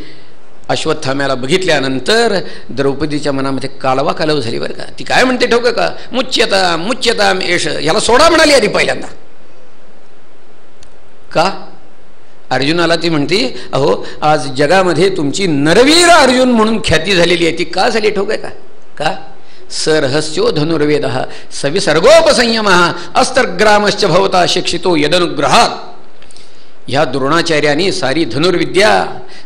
अश्वत्थाम्याला बघितल्यानंतर द्रौपदीच्या मनामध्ये कालव झाली बरं का. ती काय म्हणते ठोक का, मुच्यता मुच्यताम एष, याला सोडा म्हणाली आधी पहिल्यांदा. का अर्जुनाला ती म्हणती, अहो आज जगामध्ये तुमची नरवीर अर्जुन म्हणून ख्याती झालेली आहे. ती का झाली ठोक आहे का सरहस्यो धनुर्वेद सविसर्गोपसंयम अस्त्रग्रामश्च भवता शिक्षितो यदनुग्रहात. ह्या द्रोणाचार्यांनी सारी धनुर्विद्या,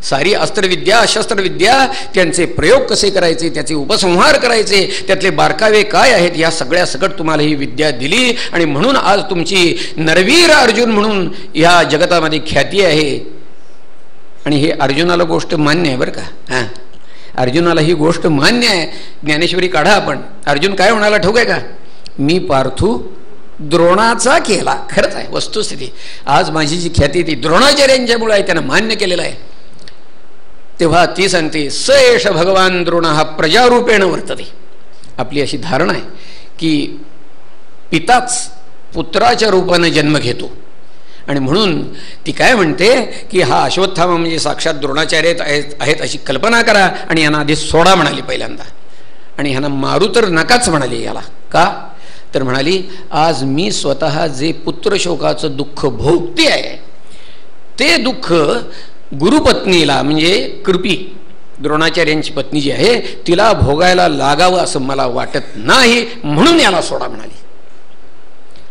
सारी अस्त्रविद्या, शस्त्रविद्या, त्यांचे प्रयोग कसे करायचे, त्याचे उपसंहार करायचे, त्यातले बारकावे काय आहेत, या सगळ्या सकट तुम्हाला ही विद्या दिली आणि म्हणून आज तुमची नरवीर अर्जुन म्हणून ह्या जगतामध्ये ख्याती आहे. आणि हे अर्जुनाला गोष्ट मान्य आहे बरं का. अर्जुनाला ही गोष्ट मान्य आहे. ज्ञानेश्वरी काढा आपण. अर्जुन काय म्हणाला ठाऊक आहे का, मी पार्थू द्रोणाचा केला. खरंच आहे वस्तुस्थिती. आज माझी जी ख्याती ती द्रोणाचार्यांच्यामुळे आहे, त्यानं मान्य केलेलं आहे. तेव्हा ती सांगते, स एष भगवान द्रोण हा प्रजारूपेण वर्तते. आपली अशी धारणा आहे की पिताच पुत्राच्या रूपानं जन्म घेतो आणि म्हणून ती काय म्हणते की हा अश्वत्थामा म्हणजे साक्षात द्रोणाचार्य आहेत अशी कल्पना करा आणि यांना आधी सोडा म्हणाली पहिल्यांदा. आणि ह्यांना मारू तर नकाच म्हणाली. याला का तर म्हणाली, आज मी स्वतः जे पुत्रशोकाचं दुःख भोगते आहे ते दुःख गुरुपत्नीला म्हणजे कृपी द्रोणाचार्यांची पत्नी जी आहे तिला भोगायला लागावं असं मला वाटत नाही, म्हणून याला सोडा म्हणाली.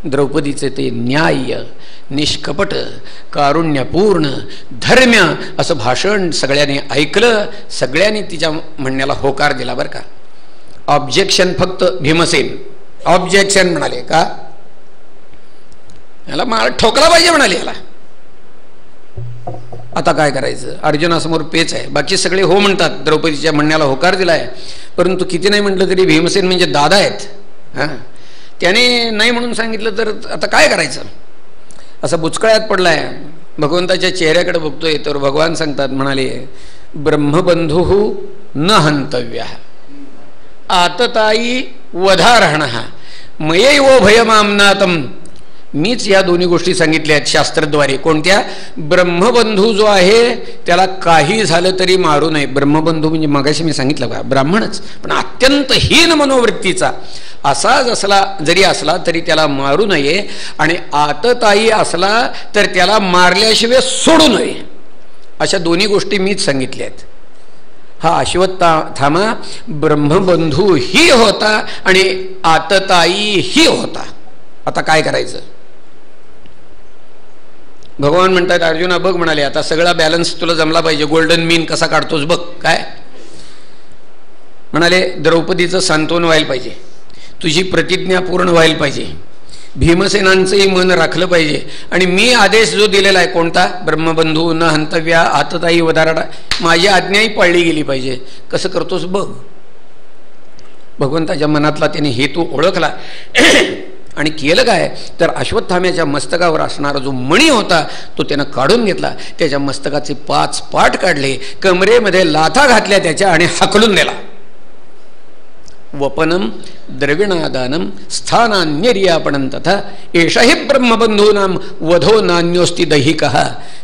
द्रौपदीचे ते न्याय्य, निष्कपट, कारुण्यपूर्ण, धर्म्य असं भाषण सगळ्यांनी ऐकलं. सगळ्यांनी तिच्या म्हणण्याला होकार दिला बरं का. ऑब्जेक्शन फक्त भीमसेन ऑब्जेक्शन म्हणाले. का याला मार ठोकला पाहिजे म्हणाले. याला आता काय करायचं? अर्जुनासमोर पेच आहे. बाकी सगळे हो म्हणतात, द्रौपदीच्या म्हणण्याला होकार दिलाय. परंतु किती नाही म्हटलं तरी भीमसेन म्हणजे दादा आहेत. हां, त्याने नाही म्हणून सांगितलं तर आता काय करायचं? असं बुचकळ्यात पडलाय. भगवंताच्या चेहऱ्याकडे बघतोय तर भगवान सांगतात, म्हणाले ब्रह्मबंधू न हंतव्य आतताई वधारहण मयैव भयमामनातम. मीच या दोन्ही गोष्टी सांगितल्या आहेत शास्त्रद्वारे. कोणत्या? ब्रह्मबंधू जो आहे त्याला काही झालं तरी मारू नये. ब्रह्मबंधू म्हणजे मगाशी मी सांगितलं का, ब्राह्मणच, पण अत्यंत हीन मनोवृत्तीचा असा जरी असला तरी त्याला मारू नये. आणि आतताई असला तर त्याला मारल्याशिवाय सोडू नये. अशा दोन्ही गोष्टी मीच सांगितल्या आहेत. हा अश्वत्थामा ब्रह्मबंधू ही होता आणि आतताई ही होता. आता काय करायचं? भगवान म्हणतात, अर्जुना बघ, म्हणाले आता सगळा बॅलन्स तुला जमला पाहिजे. गोल्डन मीन कसा काढतोस बघ. काय म्हणाले? द्रौपदीचं सांत्वन व्हायला पाहिजे, तुझी प्रतिज्ञा पूर्ण व्हायला पाहिजे, भीमसेनांचंही मन राखलं पाहिजे, आणि मी आदेश जो दिलेला आहे कोणता? ब्रह्मबंधू न हंतव्या आतताई वधारडा, माझी आज्ञाही पाळली गेली पाहिजे. कसं करतोस बघ. भगवंताच्या मनातला त्याने हेतू ओळखला आणि केलं काय तर अश्वत्थाम्याच्या मस्तकावर असणारा जो मणी होता तो त्यानं काढून घेतला. त्याच्या मस्तकाचे 5 पाट काढले, कमरेमध्ये लाथा घातल्या त्याच्या आणि हाकलून दिला. वपनम द्रविणादानम स्थानान्यर्यापणं तथा एषहि ब्रह्मबंधूनाम वधो नान्योस्ति दैहिकः.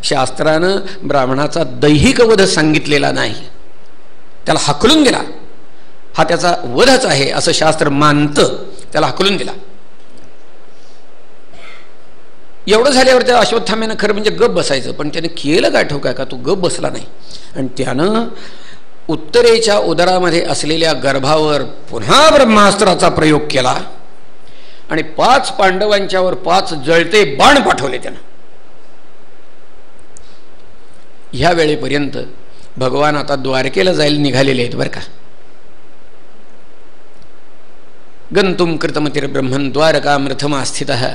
शास्त्रानं ब्राह्मणाचा दैहिक वध सांगितलेला नाही, त्याला हाकलून दिला. हा त्याचा वधच आहे असं शास्त्र मानतं, त्याला हाकलून दिला. एवढं झाल्यावर त्या अश्वत्थाम्यानं खरं म्हणजे गप बसायचं, पण त्याने केलं काय ठाऊक आहे का? तो गप बसला नाही आणि त्यानं उत्तरेच्या उदरामध्ये असलेल्या गर्भावर पुन्हा ब्रह्मास्त्राचा प्रयोग केला आणि 5 पांडवांच्यावर 5 जळते बाण पाठवले त्यानं. ह्या वेळेपर्यंत भगवान आता द्वारकेला जायला निघालेले आहेत बरं का. गंतुम कृतमतिर्ब्रह्मन् द्वारकाम रथमास्थितः.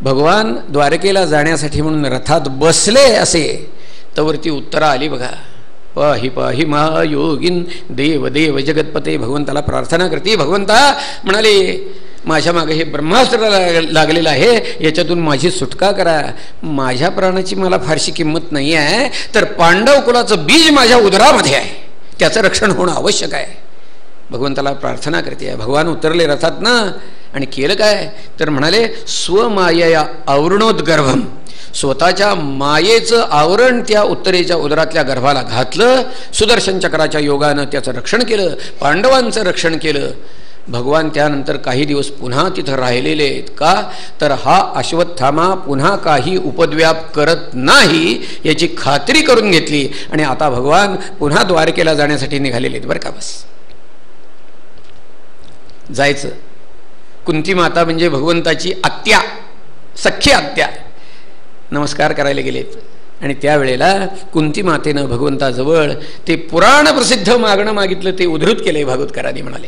भगवान द्वारकेला जाण्यासाठी म्हणून रथात बसले असे तवरती उत्तरा आली बघा. पाहि पाहि महायोगीन देव देव जगतपते. भगवंताला प्रार्थना करते. भगवंता म्हणाले माझ्या मागे हे ब्रह्मास्त्र लागलेलं आहे, याच्यातून माझी सुटका करा. माझ्या प्राणाची मला फारशी किंमत नाही आहे, तर पांडव कुलाचं बीज माझ्या उदरामध्ये आहे, त्याचं रक्षण होणं आवश्यक आहे. भगवंताला प्रार्थना करते. भगवान उतरले रथात ना आणि केलं काय तर म्हणाले स्वमायया आवरणोद्गर्भम. स्वतःच्या मायेचं आवरण त्या उत्तरेच्या उदरातल्या गर्भाला घातलं. सुदर्शन चक्राच्या योगानं त्याचं रक्षण केलं, पांडवांचं रक्षण केलं. भगवान त्यानंतर काही दिवस पुन्हा तिथं राहिलेले आहेत. का तर हा अश्वत्थामा पुन्हा काही उपद्व्याप करत नाही याची खात्री करून घेतली आणि आता भगवान पुन्हा द्वारकेला जाण्यासाठी निघालेले आहेत बरं का. बस जायचं. कुंती माता म्हणजे भगवंताची आत्या, सख्खी आत्या, नमस्कार करायला गेलेत आणि त्यावेळेला कुंती मातेनं भगवंताजवळ ते पुराण प्रसिद्ध मागणं मागितलं, ते उद्धृत केलंय भागवतकारांनी. म्हणाले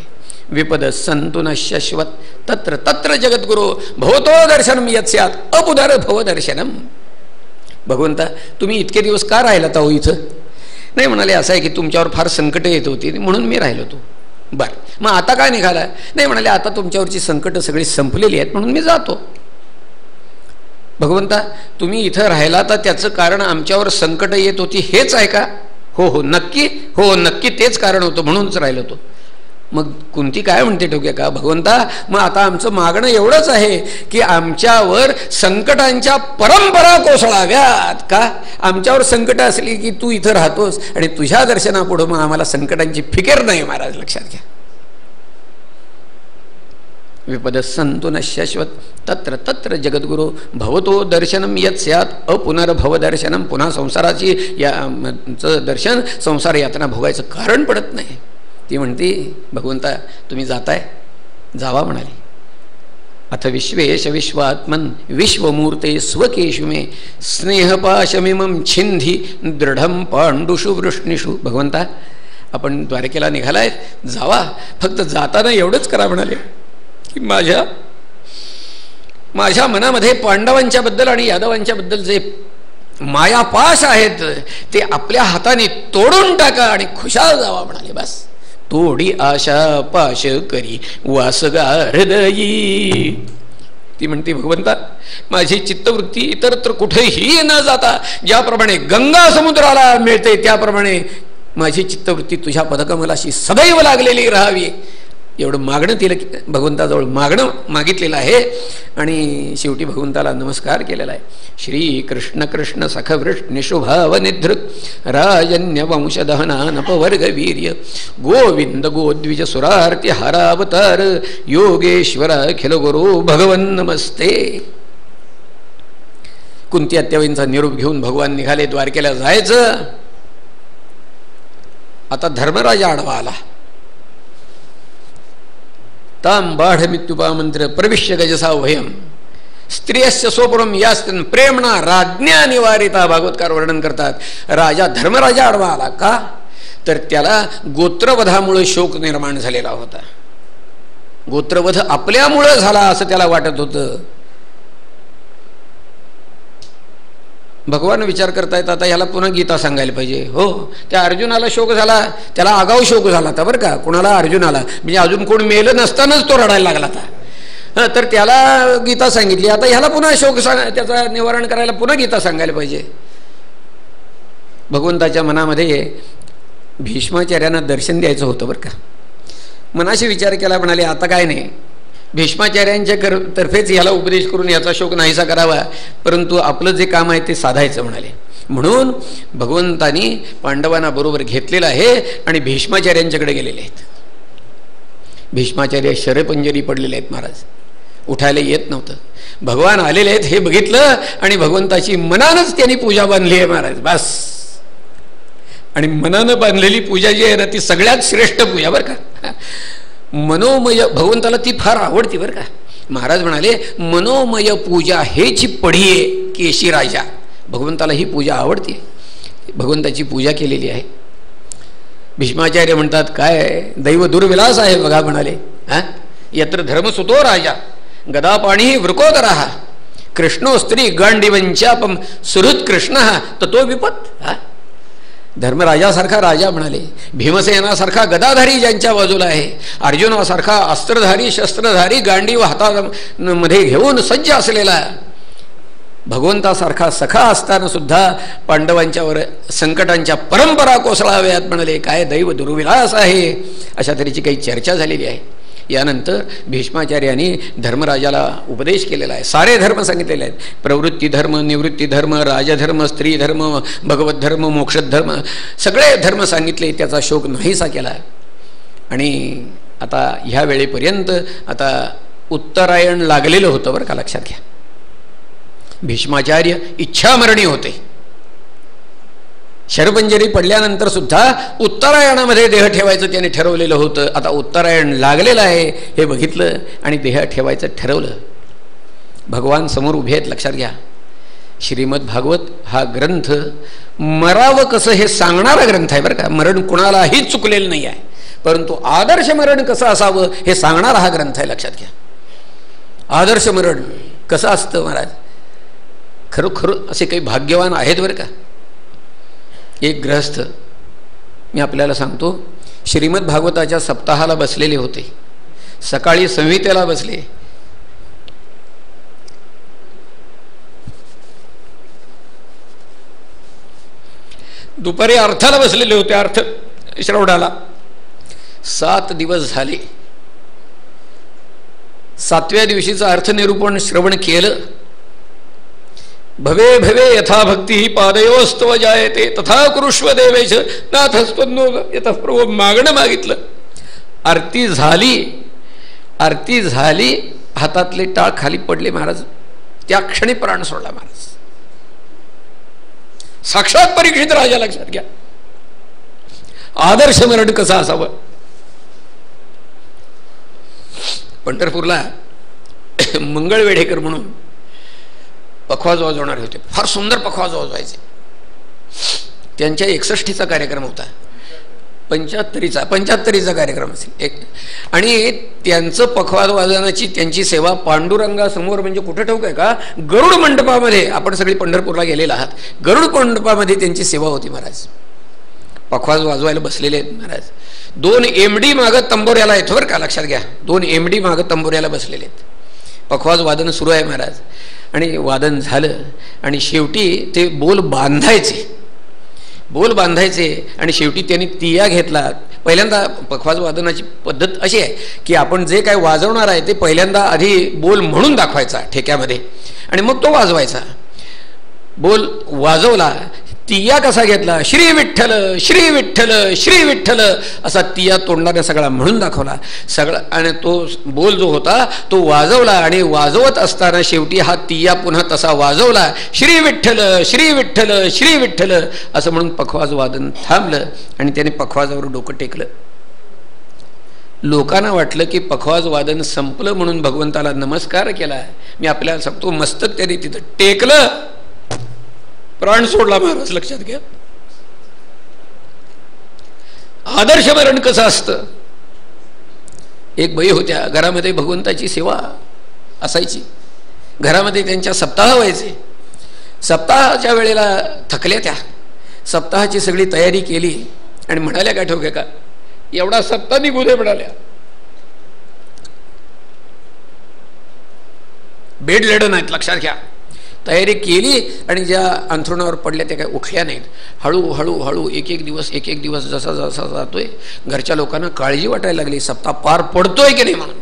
विपद संतु न शश्वत तत्र तत्र जगद्गुरो भवतो दर्शनम यत्स्यात् अपुदर भव दर्शनम. भगवंता तुम्ही इतके दिवस का राहिलात अहो इथं? नाही म्हणाले असं आहे की तुमच्यावर फार संकट येत होती म्हणून मी राहिलो होतो. बरं मग आता काय निघाला? नाही म्हणाले आता तुमच्यावरची संकट सगळी संपलेली आहेत म्हणून मी जातो. भगवंता तुम्ही इथं राहिला तर त्याचं कारण आमच्यावर संकट येत होती हेच आहे का? हो हो नक्की, हो नक्की तेच कारण होतं म्हणूनच राहिलो होतो. मग कुंती काय म्हणते ठोक्या का? भगवंता मग आता आमचं मागणं एवढंच आहे की आमच्यावर संकटांच्या परंपरा कोसळाव्यात. का आमच्यावर संकट असली की तू इथं राहतोस आणि तुझ्या दर्शनापुढं मग आम्हाला संकटांची फिकीर नाही. महाराज लक्षात घ्या. विपद संतु न शाश्वत तत्र तत्र जगद्गुरो भवतो दर्शनम यत् स्यात् अपुनर्भव दर्शनम. पुन्हा संसाराची दर्शन, संसार यातना भोगायचं कारण पडत नाही. ती म्हणती भगवंता तुम्ही जाताय, जावा म्हणाली. अथ विश्वेश विश्वात्मन विश्वमूर्ते स्वकेशु मे स्नेहपाशमिमं छिंधी दृढं पांडुषु वृष्णीषु. भगवंता आपण द्वारकेला निघालाय, जावा, फक्त जाताना एवढंच करा म्हणाले की माझ्या मनामध्ये पांडवांच्या बद्दल आणि यादवांच्या बद्दल जे मायापाश आहेत ते आपल्या हाताने तोडून टाका आणि खुशाल जावा म्हणाले. बस तोडी आशा पाश करी वासगा हृदयी. ती म्हणते भगवंता माझी चित्तवृत्ती इतरत्र कुठेही न जाता ज्याप्रमाणे गंगा समुद्राला मिळते त्याप्रमाणे माझी चित्तवृत्ती तुझ्या पदकमलाशी सदैव लागलेली राहावी. एवढं मागणं तिला भगवंताजवळ मागितलेलं आहे आणि शेवटी भगवंताला नमस्कार केलेला आहे. श्री कृष्ण कृष्ण सखवृष्ट निशुभाव निधृत राजन्य वंशदहना नपवर्ग वीर्य गोविंद गोद्विज सुरार्ति हारावतार योगेश्वर अखिल गुरु भगवन नमस्ते. कुंती आत्याबाईंचा निरोप घेऊन भगवान निघाले द्वारकेला जायचं. आता धर्मराजा आडवा आला. ताम बाढ मित्युपामंत्र प्रविश्य गजसा भयम स्त्रियस्य सोपरम यास्तन प्रेमणा राज्ञा निवारिता. भागवतकार वर्णन करतात राजा धर्मराजा आडवा आला का तर त्याला गोत्रवधामुळे शोक निर्माण झालेला होता. गोत्रवध आपल्यामुळे झाला असं त्याला वाटत होतं. भगवान विचार करतायत आता ह्याला पुन्हा गीता सांगायला पाहिजे. हो त्या अर्जुनाला शोक झाला, त्याला आगाऊ शोक झाला होता बरं का. कुणाला? अर्जुनाला. म्हणजे अजून कोण मेलं नसतानाच तो रडायला लागला होता. तर त्याला गीता सांगितली. आता ह्याला पुन्हा शोक त्याचा निवारण करायला पुन्हा गीता सांगायला पाहिजे. भगवंताच्या मनामध्ये भीष्माचार्यांना दर्शन द्यायचं होतं बरं का. मनाशी विचार केला, म्हणाले आता काय नाही, भीष्माचार्यांच्या तर्फेच ह्याला उपदेश करून याचा शोक नाहीसा करावा, परंतु आपलं जे काम आहे ते साधायचं म्हणाले. म्हणून भगवंतानी पांडवांना बरोबर घेतलेलं आहे आणि भीष्माचार्यांच्याकडे गेलेले आहेत. भीष्माचार्य शरपंजरी पडलेले आहेत महाराज, उठायला येत नव्हतं. भगवान आलेले आहेत हे बघितलं आणि भगवंताची मनानंच त्यांनी पूजा बांधली आहे महाराज. बस. आणि मनानं बांधलेली पूजा जी आहे ना ती सगळ्यात श्रेष्ठ पूजा बरं का. मनोमय भगवंताला ती फार आवडती बरं का. महाराज म्हणाले मनोमय पूजा हेची पढीये केशी राजा. भगवंताला ही पूजा आवडते, भगवंताची पूजा केलेली आहे. भीष्माचार्य म्हणतात काय दैव दुर्विलास आहे बघा म्हणाले. यत्र धर्मसुतो राजा गदापाणी वृकोदरा कृष्णो स्त्री गांडीवंचापम सुहृत कृष्ण ततो विपत. धर्मराजासारखा राजा म्हणाले, भीमसेनासारखा गदाधारी ज्यांच्या बाजूला आहे, अर्जुनासारखा अस्त्रधारी शस्त्रधारी गांडीव हातामध्ये घेऊन सज्ज असलेला भगवंतासारखा सखा असताना सुद्धा पांडवांच्यावर संकटांच्या परंपरा कोसळाव्यात म्हणाले. काय दैव दुर्विलास आहे. अशा तऱ्हेची काही चर्चा झालेली आहे. यानंतर भीष्माचार्यांनी धर्मराजाला उपदेश केलेला आहे. सारे धर्म सांगितलेले आहेत. प्रवृत्ती धर्म, निवृत्ती धर्म, राजधर्म, स्त्री धर्म, भगवत धर्म, मोक्षद धर्म, सगळे धर्म सांगितले. त्याचा शोक नाहीसा केला. आणि आता ह्या वेळेपर्यंत आता उत्तरायण लागलेलं होतं बरं का, लक्षात घ्या. भीष्माचार्य इच्छामरणी होते. शरपंजरी पडल्यानंतर सुद्धा उत्तरायणामध्ये देह ठेवायचं त्याने ठरवलेलं होतं. आता उत्तरायण लागलेलं आहे हे बघितलं आणि देह ठेवायचं ठरवलं. भगवान समोर उभे आहेत, लक्षात घ्या. श्रीमद भागवत हा ग्रंथ मरावं कसं हे सांगणारा ग्रंथ आहे बरं का. मरण कुणालाही चुकलेलं नाही आहे, परंतु आदर्श मरण कसं असावं हे सांगणारा हा ग्रंथ आहे, लक्षात घ्या. आदर्श मरण कसं असतं महाराज. खरोखर असे काही भाग्यवान आहेत बरं का. एक गृहस्थ मी आपल्याला सांगतो, श्रीमद भागवताच्या सप्ताहाला बसलेले होते. सकाळी संहितेला बसले. दुपारी अर्थाला बसलेले होते, अर्थ श्रवणाला. 7 दिवस झाले. 7व्या दिवशीचं अर्थनिरूपण श्रवण केलं. भवे भवे यथा भक्ती ही पादयोस्तव जायते तथा कुरुष्व देवेश नाथस्पन्नो यथा प्रभू. मागणं मागितलं. आरती झाली. आरती झाली. हातातले टाळ खाली पडले महाराज. त्या क्षणी प्राण सोडला महाराज. साक्षात परीक्षित राजा, लक्षात घ्या. आदर्श मरण कसं असावं. पंढरपूरला मंगळवेढेकर म्हणून पखवाज वाजवणारे होते. फार सुंदर पखवाज वाजवायचे. त्यांच्या 61चा कार्यक्रम होता. 75चा कार्यक्रम असेल एक. आणि त्यांचं पखवाज वादनाची त्यांची सेवा पांडुरंगासमोर, म्हणजे कुठं ठाऊक आहे का, गरुड मंडपामध्ये. आपण सगळी पंढरपूरला गेलेला आहात. गरुड मंडपामध्ये त्यांची सेवा होती महाराज. पखवाज वाजवायला बसलेले आहेत महाराज. 2 MD मागं तंबोऱ्याला आहेत बरं का, लक्षात घ्या. 2 MD मागं तंबोऱ्याला बसलेले आहेत. पखवाज वादन सुरू आहे महाराज. आणि वादन झालं आणि शेवटी ते बोल बांधायचे आणि शेवटी त्यांनी तिया घेतला. पहिल्यांदा पखवाज वादनाची पद्धत अशी आहे की आपण जे काय वाजवणार आहे ते पहिल्यांदा आधी बोल म्हणून दाखवायचा ठेक्यामध्ये आणि मग तो वाजवायचा. बोल वाजवला, तिया कसा घेतला, श्री विठ्ठल श्री विठ्ठल श्री विठ्ठल असा तिया तोंडाने सगळा म्हणून दाखवला सगळा. आणि तो बोल जो होता तो वाजवला आणि वाजवत असताना शेवटी हा तिया पुन्हा तसा वाजवला, श्री विठ्ठल श्री विठ्ठल श्री विठ्ठल असं म्हणून पखवाज वादन थांबलं आणि त्याने पखवाजावर डोकं टेकलं. लोकांना वाटलं की पखवाज वादन संपलं म्हणून भगवंताला नमस्कार केला. मी आपल्याला सांगतो, मस्तक त्याने तिथं टेकलं, प्राण सोडला महाराज. लक्षात घ्या, आदर्श मरण कसं असतं. एक बाई होत्या, घरामध्ये भगवंताची सेवा असायची. घरामध्ये त्यांच्या सप्ताह व्हायचे. सप्ताहाच्या वेळेला थकल्या त्या. सप्ताहाची सगळी तयारी केली आणि म्हणाल्या काय ठोके का, एवढा सप्ताह निघू दे म्हणाल्या. बेड लेडन नाहीत, लक्षात घ्या. तयारी केली आणि ज्या अंथरुणावर पडल्या त्या काही उठल्या नाहीत. हळूहळू एक एक दिवस जसा जसा जातोय घरच्या लोकांना काळजी वाटायला लागली, सप्ताह पार पडतोय की नाही म्हणून.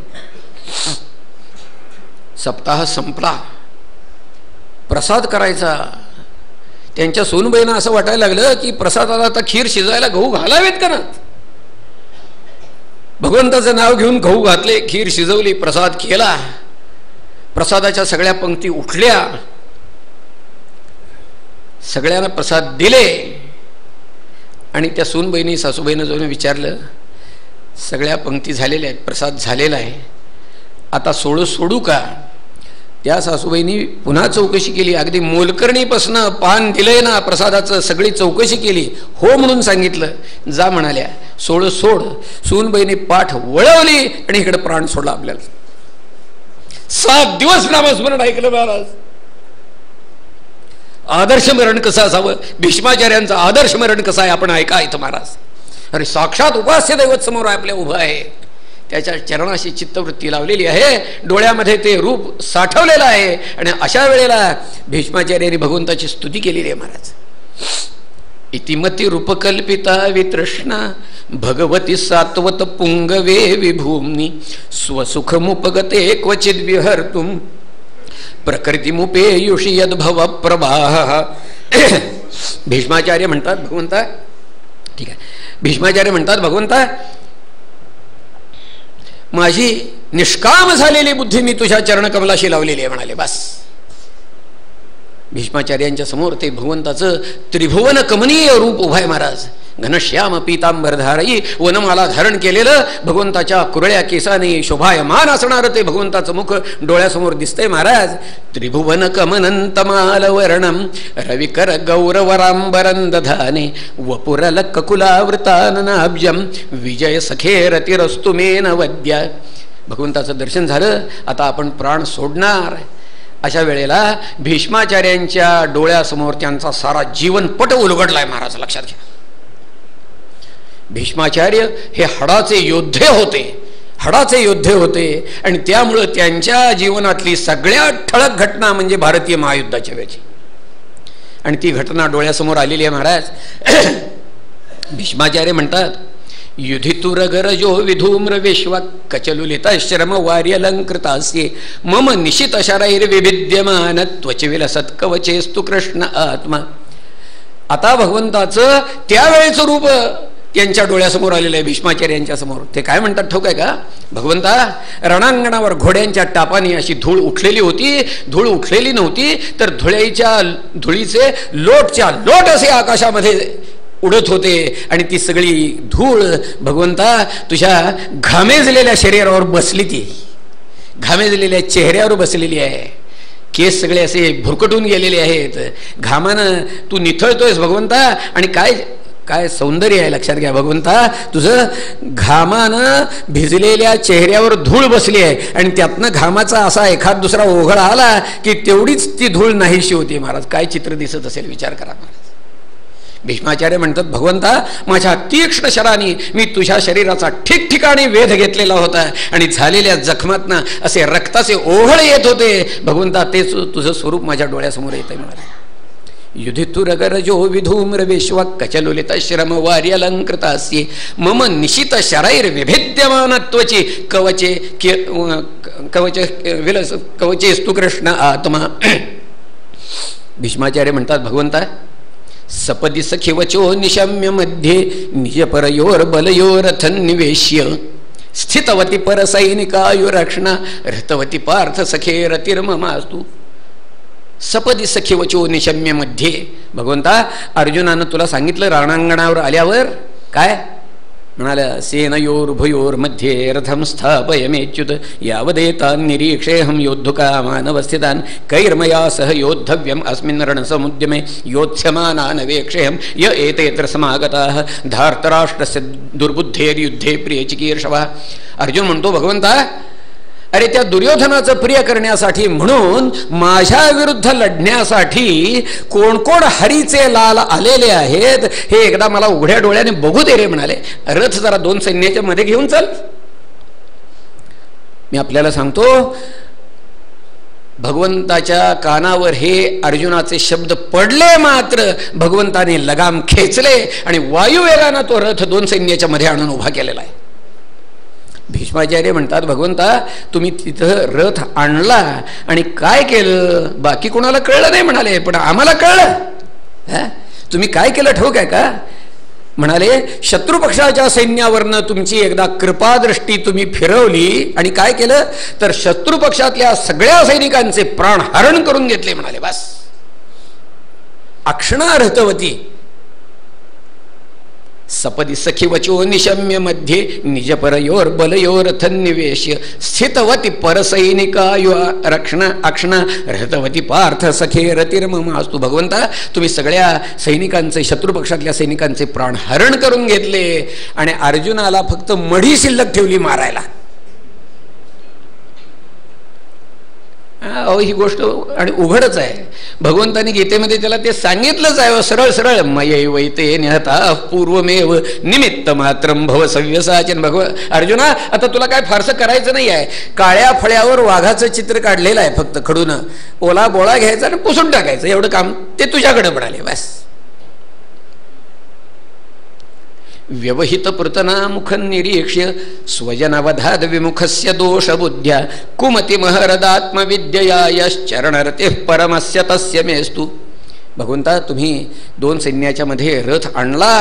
सप्ताह संपला, प्रसाद करायचा. त्यांच्या सूनबाईंना असं वाटायला लागलं की प्रसादाला आता खीर शिजायला गहू घालावेत का ना. भगवंताचं नाव घेऊन गहू घातले, खीर शिजवली, प्रसाद केला. प्रसादाच्या सगळ्या पंक्ती उठल्या, सगळ्यांना प्रसाद दिले. आणि त्या सूनबहिणी सासूबाईनं जाऊन विचारलं, सगळ्या पंक्ती झालेल्या आहेत, प्रसाद झालेला आहे, आता सोडू का. त्या सासूबाईंनी पुन्हा चौकशी केली. अगदी मोलकर्णीपासनं पान दिलंय ना प्रसादाचं, सगळी चौकशी केली. हो म्हणून सांगितलं. जा म्हणाल्या, सोड. सूनबाईंनी पाठ वळवली आणि इकडे प्राण सोडला आपल्याला. 7 दिवस नामस्मरण ऐकलं महाराज. आदर्श मरण कसं असावं, भीष्माचार्यांचं आदर्श मरण कसं आहे आपण ऐका इथं महाराज. अरे साक्षात उपास्य दैवत समोर आपल्या उभं आहे, त्याच्या चरणाशी चित्तवृत्ती लावलेली आहे, डोळ्यामध्ये ते रूप साठवलेलं आहे. आणि अशा वेळेला भीष्माचार्यांनी भगवंताची स्तुती केलेली आहे महाराज. इतिमती रूपकल्पिता वितृष्णा भगवती सात्वत पुंगवे विभूम्नी स्वसुखमुपगते क्वचिद विहर्तुम प्रकृतिमुपेयुषी यद्भव प्रवाह. भीष्माचार्य म्हणतात भगवंता, ठीक आहे, भीष्माचार्य म्हणतात भगवंता, माझी निष्काम झालेली बुद्धी मी तुझ्या चरणकमलाशी लावलेली आहे म्हणाले. बस भीष्माचार्यांच्या समोर ते भगवंताचं त्रिभुवन कमनीय रूप उभा आहे महाराज. घनश्याम पीतांबरधारई वनमाला धारण केलेलं, भगवंताच्या कुरळ्या केसाने शोभायमान असणारं ते भगवंताचं मुख डोळ्यासमोर दिसतंय महाराज. त्रिभुवन कमनंतमालवर्णम रविकर गौरवरांबरंदधाने वपुरल ककुलावृताननाब्जम विजय सखेरतिरस्तुमेन वद्या. भगवंताचं दर्शन झालं, आता आपण प्राण सोडणार. अशा वेळेला भीष्माचार्यांच्या डोळ्यासमोर त्यांचा सारा जीवनपट उलगडलाय महाराज. लक्षात घ्या, भीष्माचार्य हे हडाचे योद्धे होते आणि त्यामुळं त्यांच्या जीवनातली सगळ्यात ठळक घटना म्हणजे भारतीय महायुद्धाच्या वेळची, आणि ती घटना डोळ्यासमोर आलेली आहे महाराज. भीष्माचार्य म्हणतात, युधितुरगरजो विधूम्र विश्व कचलुलित श्रम वार्यलंकृतास्ये मम निशित शरैर्विभिद्यमान त्वचविलसत् कवचेस्तु कृष्ण आत्मा. आता भगवंताचं त्यावेळेचं रूप त्यांच्या डोळ्यासमोर आलेलं आहे भीष्माचार्यांच्या समोर. ते काय म्हणतात ठाऊक आहे का, भगवंता रणांगणावर घोड्यांच्या टापाने अशी धूळ उठलेली होती. धूळ उठलेली नव्हती तर धुळीचे लोटच्या लोट असे आकाशामध्ये उडत होते आणि ती सगळी धूळ भगवंता तुझ्या घामेजलेल्या शरीरावर बसली, ती घामेजलेल्या चेहऱ्यावर बसलेली आहे. केस सगळे असे भुरकटून गेलेले आहेत, घामानं तू निथळतोयस भगवंता. आणि काय काय सौंदर्य आहे लक्षात घ्या भगवंता. तुझं घामानं भिजलेल्या चेहऱ्यावर धूळ बसली आहे आणि त्यातनं घामाचा असा एखाद दुसरा ओघळ आला की तेवढीच ती धूळ नाहीशी होती. महाराज काय चित्र दिसत असेल विचार करा महाराज. भीष्माचार्य म्हणतात भगवंता माझ्या तीक्ष्ण शरानी मी तुझ्या शरीराचा ठिकठिकाणी वेध घेतलेला होता आणि झालेल्या जखमातनं असे रक्ताचे ओघळ येत होते. भगवंता तेच तुझं स्वरूप माझ्या डोळ्यासमोर येतंय म्हणाले. युधितुरगरजो विधूम्र विश्व कचलुलित श्रम वार्यलंकृतास्ये मम निशित शरैर विभेद्यमानत्वची कवचे विलस कवचेस्तु कृष्ण आत्मा. भीष्माचार्य म्हणतात भगवंता सपदी सखिवचो निशम्य मध्ये निजपरयोर बलयोरथन निवेश्य स्थितवती परसैनिकायुरक्षणा रथवती पार्थ सखे रतिर्ममास्तु. सपदी सखिवचो निशम्य मध्ये. भगवंता अर्जुनानं तुला सांगितलं राणांगणावर आल्यावर काय म्हणाला सेनयोरुभयोर मध्ये रथम स्थापयमेच्युत यावदेता निरीक्षेहम योद्धुकामानवस्थितान कैर्मया सह योद्धव्यम अस्मिन् रणसमुद्यमे योत्स्यमानान वेक्षेहम य एतेत्र समागताः धार्तराष्ट्रस्य दुर्बुद्धेर्युद्धे प्रियचिकीर्षवा. अर्जुन म्हणतो भगवंता अरे त्या दुर्योधनाचं प्रिय करण्यासाठी म्हणून माझ्या विरुद्ध लढण्यासाठी कोण कोण हरीचे लाल आलेले आहेत हे एकदा मला उघड्या डोळ्याने बघू दे रे म्हणाले. रथ जरा 2 सैन्याच्या मध्ये घेऊन चल. मी आपल्याला सांगतो भगवंताच्या कानावर हे अर्जुनाचे शब्द पडले मात्र भगवंताने लगाम खेचले आणि वायुवेगाने तो रथ 2 सैन्याच्या मध्ये आणून उभा केलेला आहे. भीष्माचार्य म्हणतात भगवंता तुम्ही तिथं रथ आणला आणि काय केलं बाकी कोणाला कळलं नाही म्हणाले पण आम्हाला कळलं. तुम्ही काय केलं ठाऊक आहे का म्हणाले शत्रुपक्षाच्या सैन्यावरनं तुमची एकदा कृपादृष्टी तुम्ही फिरवली आणि काय केलं तर शत्रुपक्षातल्या सगळ्या सैनिकांचे प्राण हरण करून घेतले म्हणाले. बस अक्षणा रथवती सपदी सखिवचो निशम्य मध्ये निजपरयोर बलयोरथन निवेश्य स्थितवती परसैनिकायु रक्षण अक्षण रथवती पार्थ सखे रतिर्ममास्तु. भगवंता तुम्ही सगळ्या सैनिकांचे शत्रुपक्षातल्या सैनिकांचे प्राण हरण करून घेतले आणि अर्जुनाला फक्त मढी शिल्लक ठेवली मारायला. अहो ही गोष्ट आणि उघडच आहे. भगवंतानी गीतेमध्ये त्याला ते सांगितलंच आहे सरळ सरळ मयैवैते निहता पूर्वमेव निमित्त मात्रम भव सव्यसाचन. अर्जुना आता तुला काय फारसं करायचं नाही आहे. काळ्या फळ्यावर वाघाचं चित्र काढलेलं आहे फक्त खडून ओला बोळा घ्यायचा आणि पुसून टाकायचं एवढं काम ते तुझ्याकडे पडाले. बस व्यवहित पृतना मुखं निरीक्ष्य स्वजनवधाद विमुखस्य दोषबुद्ध्या कुमति महरदात्मविद्यया यश्चरणरतिः परमस्य तस्य मेस्तु. भगवंता तुम्ही 2 सैन्याच्या मध्ये रथ आणला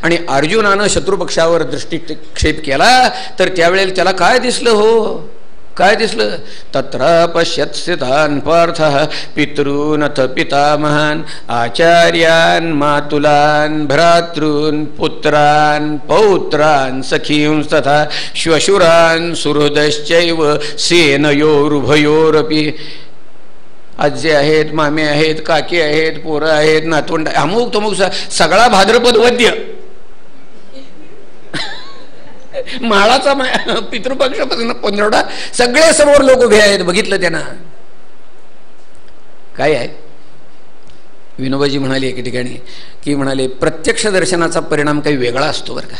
आणि अर्जुनानं शत्रुपक्षावर दृष्टिक्षेप केला तर त्यावेळेला त्याला काय दिसलं हो काय दिसलं तत्र पश्यत्स्थितान् पार्थः पितॄनथ पितामहान् आचार्यान् मातुलान् भ्रातॄन् पुत्रान् पौत्रान् सखींस् तथा श्वशुरान् सुहृदश्चैव सेनयोरुभयोरपि. आजी आहेत मामे आहेत काकी आहेत पोरं आहेत नातवंड अमुक तमुक सगळा भाद्रपद वद्य माळाचा पितृपक्षापासून 15 सगळे समोर लोक उभे आहेत. बघितलं त्यांना काय आहे. विनोबाजी म्हणाले एके ठिकाणी की म्हणाले प्रत्यक्ष दर्शनाचा परिणाम काही वेगळा असतो बरं का.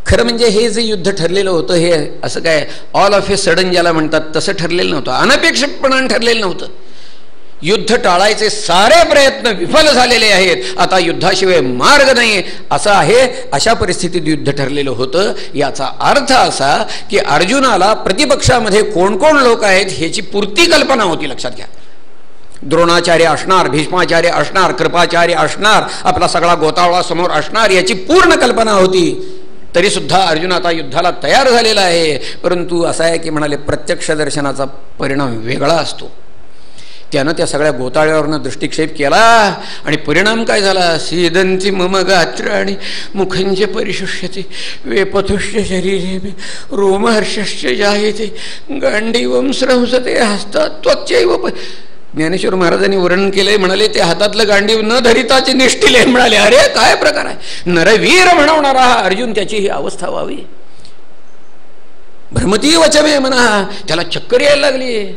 खरं म्हणजे हे जे युद्ध ठरलेलं होतं हे असं काय ऑल ऑफ ए सडन ज्याला म्हणतात तसं ठरलेलं नव्हतं. अनपेक्षितपणाने ठरलेलं नव्हतं. युद्ध टाळायचे सारे प्रयत्न विफल झालेले आहेत. आता युद्धाशिवाय मार्ग नाही असं आहे. अशा परिस्थितीत युद्ध ठरलेलं होतं. याचा अर्थ असा की अर्जुनाला प्रतिपक्षामध्ये कोण कोण लोक आहेत ह्याची पुरती कल्पना होती. लक्षात घ्या. द्रोणाचार्य असणार भीष्माचार्य असणार कृपाचार्य असणार आपला सगळा गोतावळा समोर असणार याची पूर्ण कल्पना होती. तरी सुद्धा अर्जुन आता युद्धाला तयार झालेला आहे. परंतु असं आहे की म्हणाले प्रत्यक्ष दर्शनाचा परिणाम वेगळा असतो. त्यानं त्या सगळ्या गोताळ्यावरनं दृष्टिक्षेप केला आणि परिणाम काय झाला. सीदंती मम गात्र आणि मुखंज परिशुष्यते वेपथुष्य शरीरे मे रोमहर्षश्च जायते गांडीवम स्रंसते हस्तात त्वच्चैव. ज्ञानेश्वर महाराजांनी वर्णन केलंय, म्हणाले ते हातातलं गांडीव न धरिताचे निष्ठिले. म्हणाले अरे काय प्रकार आहे, नरवीर म्हणवणारा हा अर्जुन, त्याची ही अवस्था व्हावी. भ्रमती वचमे म्हणा, त्याला चक्कर यायला लागली.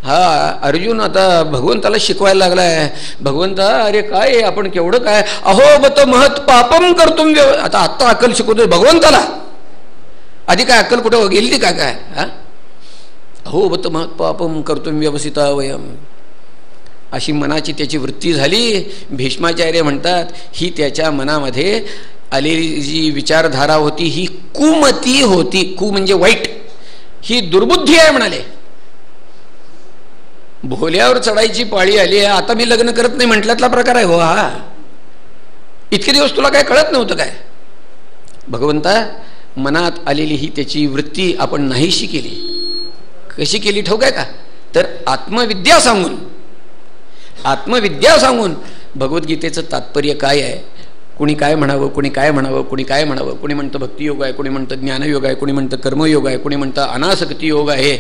हा अर्जुन आता भगवंताला शिकवायला लागलाय. भगवंता अरे काय आपण केवढं काय, अहो बत महत पापम करतुम. आता आत्ता अक्कल शिकवतोय भगवंताला, आधी काय अक्कल कुठं गेली ती काय काय. हा अहो बत महत पापम करतुम व्यवसिता वयम, अशी मनाची त्याची वृत्ती झाली. भीष्माचार्य म्हणतात ही त्याच्या मनामध्ये आलेली जी विचारधारा होती ही कुमती होती. कु म्हणजे वाईट, ही दुर्बुद्धी आहे म्हणाले. भोल्यावर चढायची पाळी आली आहे, आता मी लग्न करत नाही म्हटल्यातला प्रकार आहे हो हा. इतके दिवस तुला काय कळत नव्हतं काय. भगवंता मनात आलेली ही त्याची वृत्ती आपण नाहीशी केली. कशी केली ठाऊक आहे का, तर आत्मविद्या सांगून. आत्मविद्या सांगून भगवद्गीतेचं तात्पर्य काय आहे, कुणी काय म्हणावं, कुणी काय म्हणावं, कुणी काय म्हणावं. कुणी म्हणतं भक्तियोग आहे, कुणी म्हणतं ज्ञानयोग आहे, कुणी म्हणतं कर्मयोग आहे, कुणी म्हणतं अनासक्ती योग आहे.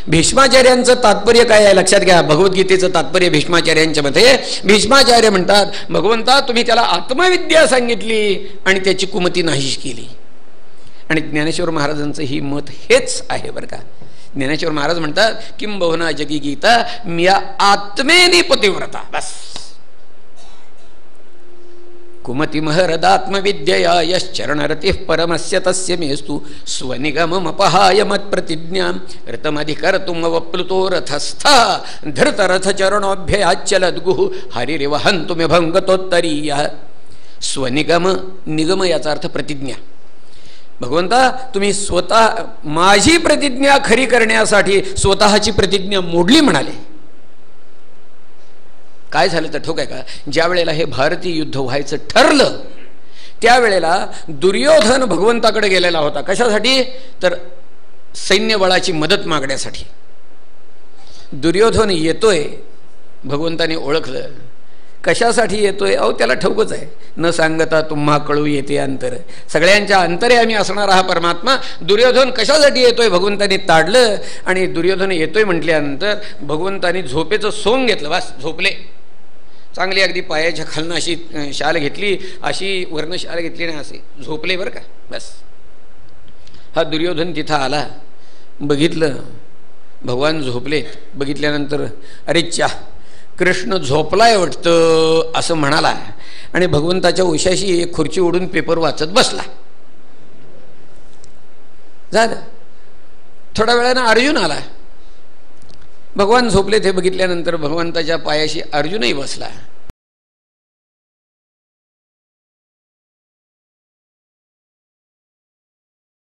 भीष्माचार्यांचं तात्पर्य काय आहे लक्षात घ्या. भगवद्गीतेचं तात्पर्य भीष्माचार्यांच्या मध्ये, भीष्माचार्य म्हणतात भगवंता तुम्ही त्याला आत्मविद्या सांगितली आणि त्याची कुमती नाहीशी केली. आणि ज्ञानेश्वर महाराजांचं ही मत हेच आहे बरं का. ज्ञानेश्वर महाराज म्हणतात किंबहुना जगी गीता मिया आत्मेनी पतिव्रता. बस कुमती महरदात्मविद्यया यश्चरणरतिः परमस्य तस्य मेस्तु स्वनिगममपहाय मत्प्रतिज्ञां ऋतमधिकर्तुं वप्लुतो रथस्था धृतरथचरणोऽभ्ययाच्चलद्गुः हरिरिव हन्तुमिभङ्गतोत्तरीयः. स्वनिगम, निगम याचा अर्थ प्रतिज्ञा. भगवंता तुम्ही स्वतः माझी प्रतिज्ञा खरी करण्यासाठी स्वतःची प्रतिज्ञा मोडली म्हणाले. काय झालं तर ठोक आहे का, ज्या वेळेला हे भारतीय युद्ध व्हायचं ठरलं त्यावेळेला दुर्योधन भगवंताकडे गेलेला होता. कशासाठी, तर सैन्यबळाची मदत मागण्यासाठी. दुर्योधन येतोय, भगवंताने ओळखलं. कशासाठी येतोय, अहो त्याला ठाऊकच आहे, न सांगता तुम्हा कळू येते अंतर. सगळ्यांच्या अंतर्यामी असणारा हा परमात्मा दुर्योधन कशासाठी येतोय भगवंताने ताडलं. आणि दुर्योधन येतोय म्हटल्यानंतर भगवंताने झोपेचं सोंग घेतलं. बस झोपले. चांगली अगदी पायाच्या खालनं अशी शाल घेतली, अशी वर्ण शाल घेतली नाही, असे झोपले बरं का. बस हा दुर्योधन तिथं आला, बघितलं भगवान झोपलेत. बघितल्यानंतर अरे कृष्ण झोपलाय वाटतं असं म्हणाला आणि भगवंताच्या उशाशी एक खुर्ची ओढून पेपर वाचत बसला. झालं. थोड्या वेळानं अर्जुन आला. भगवान झोपले ते बघितल्यानंतर भगवंताच्या पायाशी अर्जुनही बसला.